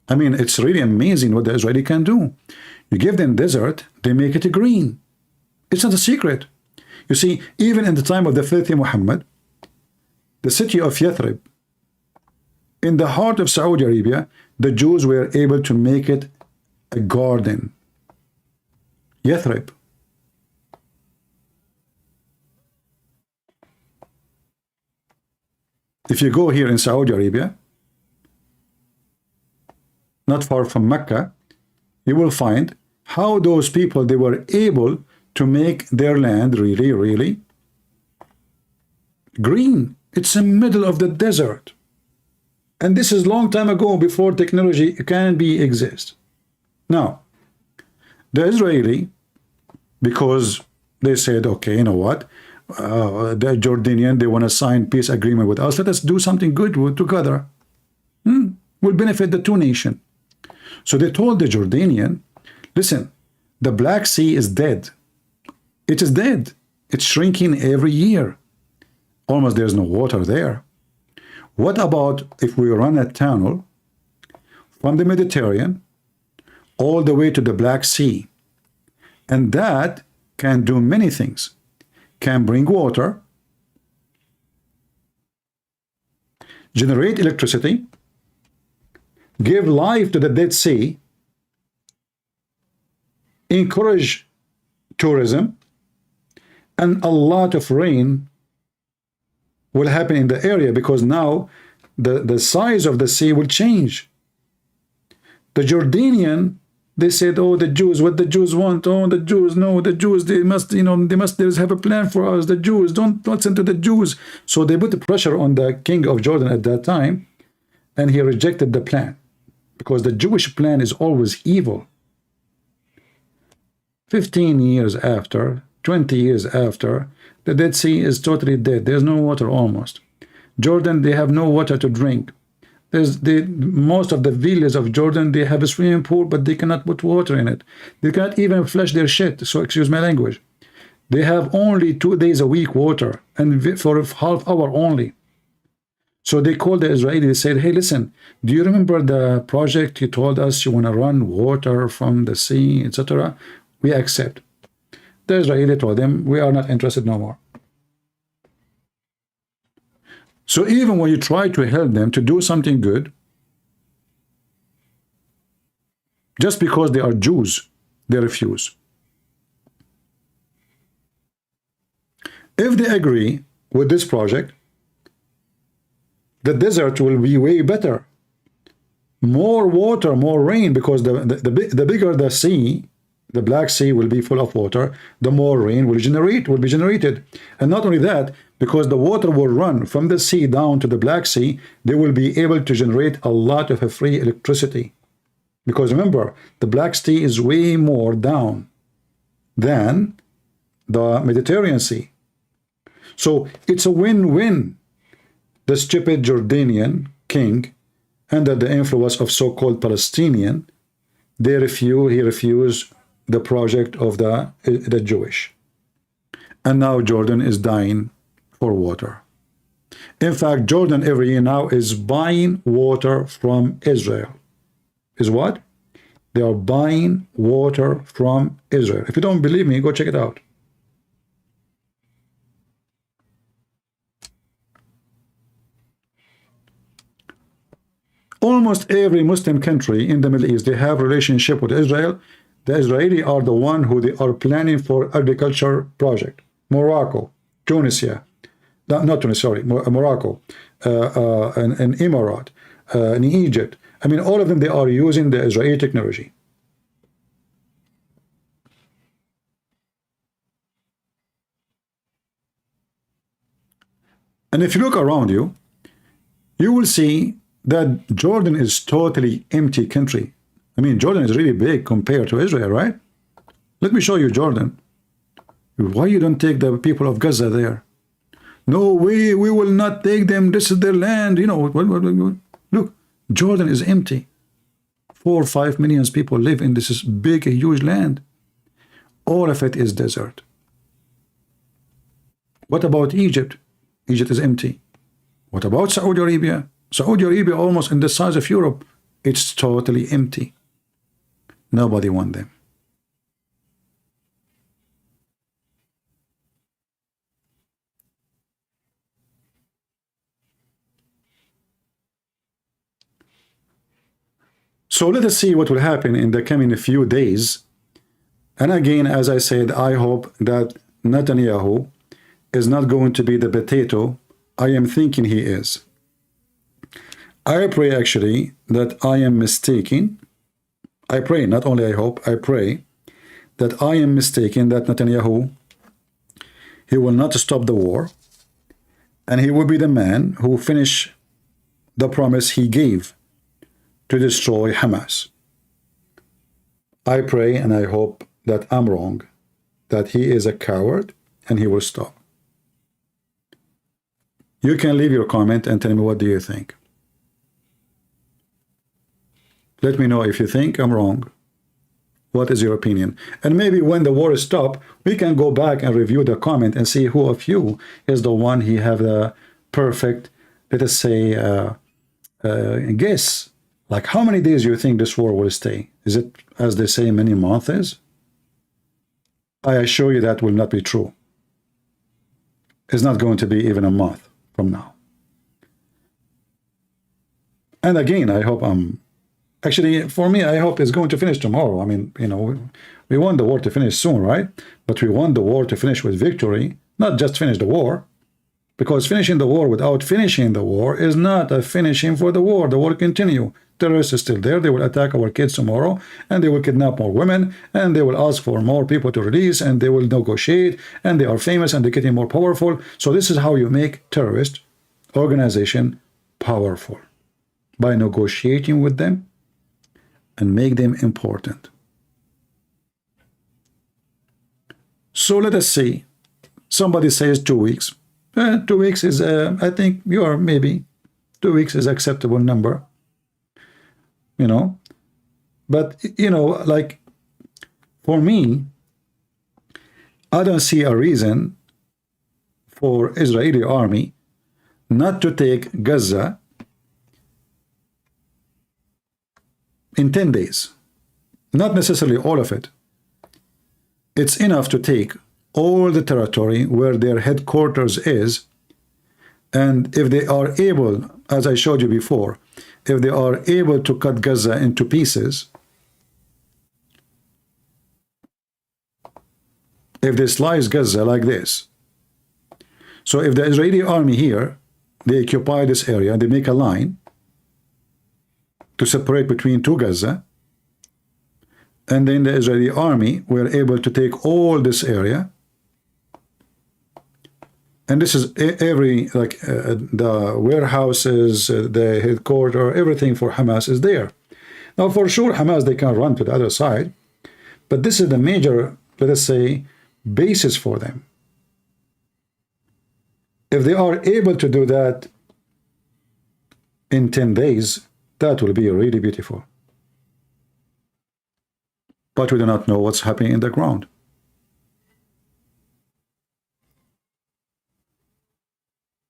It's really amazing what the Israeli can do. You give them desert, they make it green. It's not a secret. You see, even in the time of the filthy Muhammad, the city of Yathrib, in the heart of Saudi Arabia, the Jews were able to make it a garden. Yathrib. If you go here in Saudi Arabia, not far from Mecca, you will find how those people, they were able to make their land really green. It's in the middle of the desert. And this is long time ago, before technology can exist. Now, the Israeli, because they said, okay, you know what, the Jordanian, they want to sign peace agreement with us. Let us do something good together. Will benefit the two nations. So they told the Jordanian, listen, the Black Sea is dead. It is dead. It's shrinking every year. Almost there's no water there. What about if we run a tunnel from the Mediterranean all the way to the Black Sea? And that can do many things. Can bring water, generate electricity, give life to the Dead Sea, encourage tourism, and a lot of rain will happen in the area, because now the size of the sea will change. The Jordanian, they said, oh, the Jews, what the Jews want, oh, the Jews, no, the Jews, they must, you know, they must have a plan for us, the Jews, don't listen to the Jews. So they put the pressure on the king of Jordan at that time, and he rejected the plan, because the Jewish plan is always evil. 15 years after, 20 years after, the Dead Sea is totally dead. There's no water almost. Jordan, they have no water to drink. Most of the villages of Jordan, they have a swimming pool, but they cannot put water in it. They cannot even flush their shit, so excuse my language. They have only 2 days a week water, and for a half hour only. So they called the Israeli, they said, hey, listen, do you remember the project you told us you want to run water from the sea, etc.? We accept. The Israeli told them, we are not interested no more. So even when you try to help them to do something good, just because they are Jews, they refuse. If they agree with this project, the desert will be way better. More water, more rain, because the bigger the sea, the Black Sea will be full of water, the more rain will be generated. And not only that, because the water will run from the sea down to the Black Sea, they will be able to generate a lot of free electricity. Because remember, the Black Sea is way more down than the Mediterranean Sea. So it's a win-win. The stupid Jordanian king, under the influence of so-called Palestinian, he refused the project of the Jewish. And now Jordan is dying for water. In fact, Jordan every year now is buying water from Israel. Is what? They are buying water from Israel. If you don't believe me, go check it out. Almost every Muslim country in the Middle East, they have relationship with Israel. The Israeli are the one who they are planning for agriculture project. Morocco, Tunisia, not Tunisia, sorry, Morocco, and Emirat, in Egypt. I mean, all of them, they are using the Israeli technology. And if you look around you, you will see that Jordan is totally empty country. I mean, Jordan is really big compared to Israel, right? Let me show you Jordan. Why you don't take the people of Gaza there? No way, we will not take them. This is their land. You know, look, Jordan is empty. 4 or 5 million people live in this big, huge land. All of it is desert. What about Egypt? Egypt is empty. What about Saudi Arabia? Saudi Arabia, almost in the size of Europe, it's totally empty. Nobody wants them. So let us see what will happen in the coming few days. And again, as I said, I hope that Netanyahu is not going to be the potato I am thinking he is. I pray actually that I am mistaken. I pray, not only I hope, I pray that I am mistaken, that Netanyahu, he will not stop the war, and he will be the man who finish the promise he gave to destroy Hamas. I pray and I hope that I'm wrong, that he is a coward and he will stop. You can leave your comment and tell me, what do you think? Let me know if you think I'm wrong. What is your opinion? And maybe when the war is stopped, we can go back and review the comment and see who of you is the one he have the perfect, let us say, guess. Like, how many days you think this war will stay? Is it, as they say, many months? I assure you that will not be true. It's not going to be even a month from now. And again, I hope actually, for me, I hope it's going to finish tomorrow. I mean, you know, we want the war to finish soon, right? But we want the war to finish with victory, not just finish the war. Because finishing the war without finishing the war is not a finishing for the war. The war will continue. Terrorists are still there. They will attack our kids tomorrow, and they will kidnap more women, and they will ask for more people to release, and they will negotiate, and they are famous, and they're getting more powerful. So this is how you make terrorist organization powerful, by negotiating with them and make them important. So let us see. Somebody says 2 weeks. 2 weeks is, I think you are maybe 2 weeks is acceptable number. You know, but you know, like, for me, I don't see a reason for Israeli army not to take Gaza in 10 days. Not necessarily all of it. It's enough to take all the territory where their headquarters is, and if they are able, as I showed you before, if they are able to cut Gaza into pieces, if they slice Gaza like this, so if the Israeli army here, they occupy this area, they make a line to separate between two Gaza, and then the Israeli army were able to take all this area, and this is every, like, the warehouses, the headquarters, everything for Hamas is there. Now, for sure, Hamas, they can run to the other side, but this is the major, let us say, basis for them. If they are able to do that in 10 days, that will be really beautiful. But we do not know what's happening in the ground.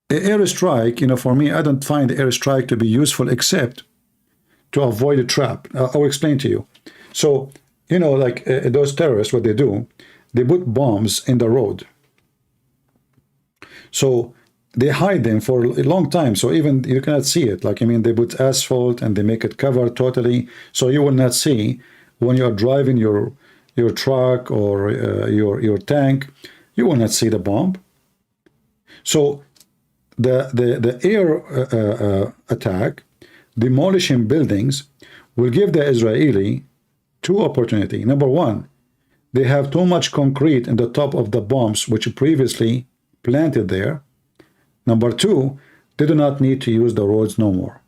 An airstrike, you know, for me, I don't find the airstrike to be useful except to avoid a trap. I'll explain to you. So, you know, like those terrorists, what they do, they put bombs in the road. So they hide them for a long time. So even you cannot see it. Like, I mean, they put asphalt and they make it cover totally. So you will not see when you are driving your truck or your tank, you will not see the bomb. So the air attack, demolishing buildings, will give the Israeli two opportunities. Number one, they have too much concrete in the top of the bombs which previously planted there. Number two, they do not need to use the roads no more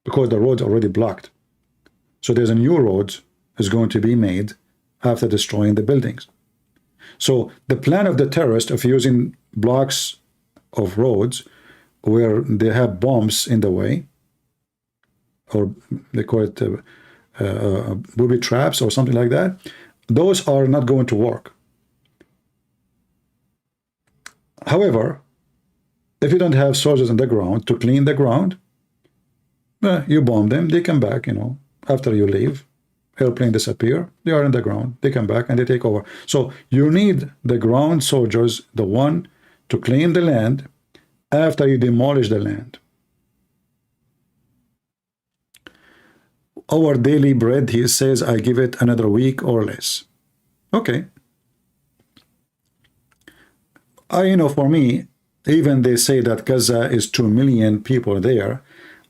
because the roads are already blocked. So there's a new road is going to be made after destroying the buildings. So the plan of the terrorists of using blocks of roads where they have bombs in the way, or they call it booby traps or something like that, those are not going to work. However, if you don't have soldiers on the ground to clean the ground, you bomb them, they come back, you know, after you leave, airplane disappear, they are in the ground, they come back and they take over. So you need the ground soldiers, the one to clean the land after you demolish the land. our daily bread, he says, I give it another week or less. Okay. For me, even they say that Gaza is 2 million people there.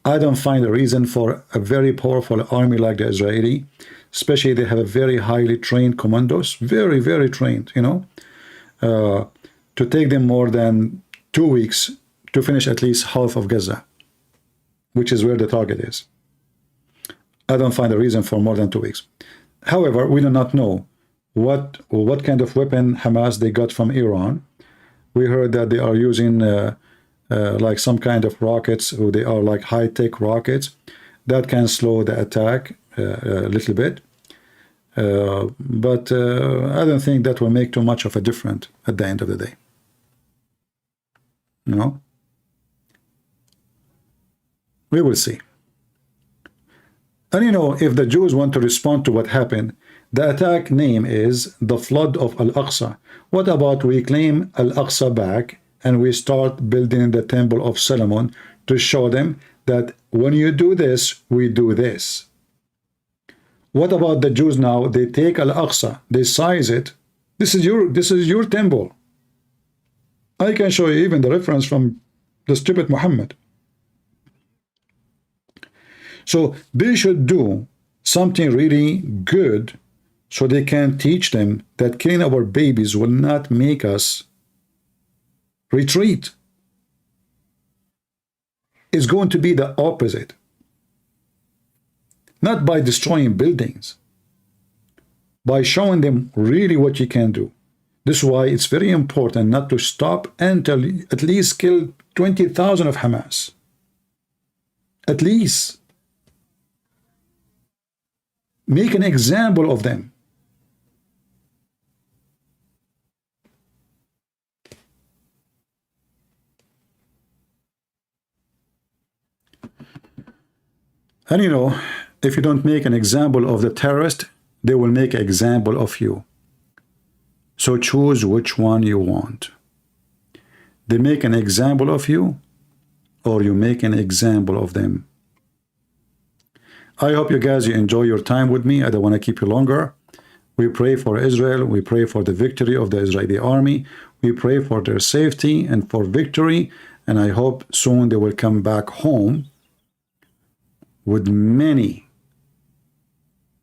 I don't find a reason for a very powerful army like the Israeli, especially they have a very highly trained commandos, very, very trained, to take them more than 2 weeks to finish at least half of Gaza, which is where the target is. I don't find a reason for more than 2 weeks. However, we do not know what kind of weapon Hamas they got from Iran. We heard that they are using like some kind of rockets, or they are like high-tech rockets that can slow the attack a little bit. But I don't think that will make too much of a difference at the end of the day. We will see. And if the Jews want to respond to what happened, the attack name is the flood of Al-Aqsa. What about we claim Al-Aqsa back and we start building the Temple of Solomon to show them that when you do this, we do this? What about the Jews now? They take Al-Aqsa, they size it. This is your temple. I can show you even the reference from the stupid Muhammad. So they should do something really good so they can teach them that killing our babies will not make us retreat. It's going to be the opposite. Not by destroying buildings, by showing them really what you can do. This is why it's very important not to stop until at least kill 20,000 of Hamas. At least. Make an example of them. And if you don't make an example of the terrorist, they will make an example of you. So choose which one you want. They make an example of you, or you make an example of them. I hope you guys enjoy your time with me. I don't want to keep you longer. We pray for Israel. We pray for the victory of the Israeli army. We pray for their safety and for victory. And I hope soon they will come back home with many,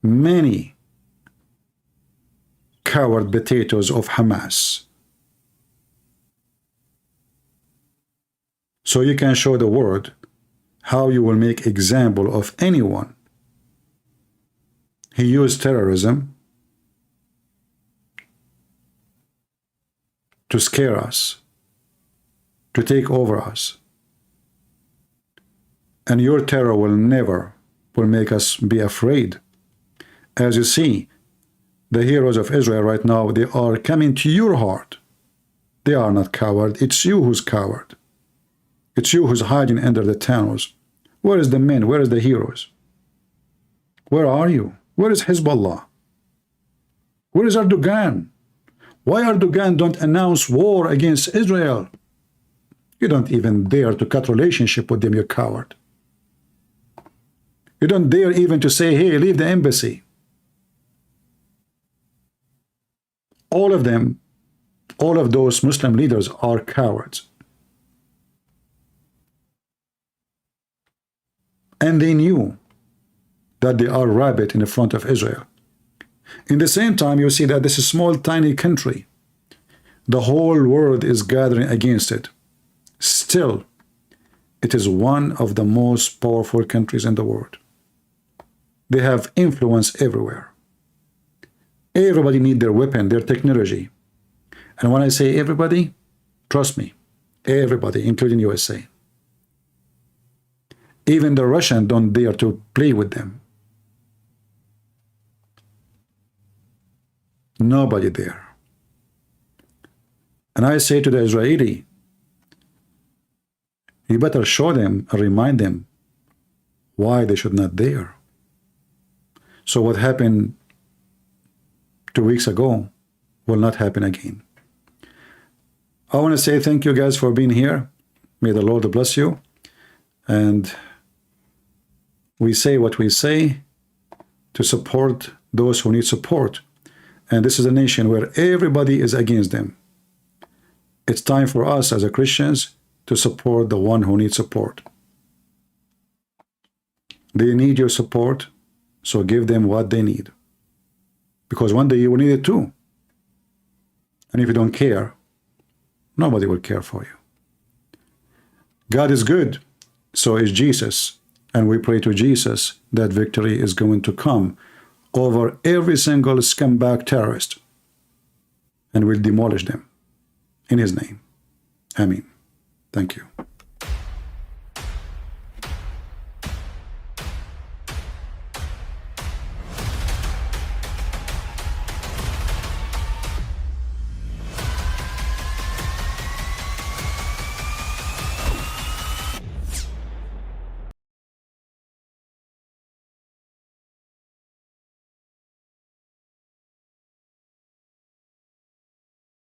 many coward potatoes of Hamas. So you can show the world how you will make example of anyone. He used terrorism to scare us, to take over us. And your terror will never make us be afraid. As you see, the heroes of Israel right now, they are coming to your heart. They are not coward. It's you who's coward. It's you who's hiding under the tunnels. Where is the men? Where is the heroes? Where are you? Where is Hezbollah? Where is Erdugan? Why Erdugan don't announce war against Israel? You don't even dare to cut relationship with them, you coward. You don't dare even to say, hey, leave the embassy. All of them, all of those Muslim leaders are cowards. And they knew that they are rabbit in the front of Israel. In the same time, you see that this is a small, tiny country. The whole world is gathering against it. Still, it is one of the most powerful countries in the world. They have influence everywhere. Everybody needs their weapon, their technology. And when I say everybody, trust me, everybody, including USA. Even the Russians don't dare to play with them. Nobody there. And I say to the Israeli, you better show them and remind them why they should not dare. So what happened 2 weeks ago will not happen again. I want to say thank you guys for being here. May the Lord bless you. And we say what we say, to support those who need support. And this is a nation where everybody is against them. It's time for us as a Christians to support the one who needs support. They need your support, so give them what they need. Because one day you will need it too. And if you don't care, nobody will care for you. God is good, so is Jesus. And we pray to Jesus that victory is going to come over every single scumbag terrorist. And we'll demolish them in his name. Amen. Thank you.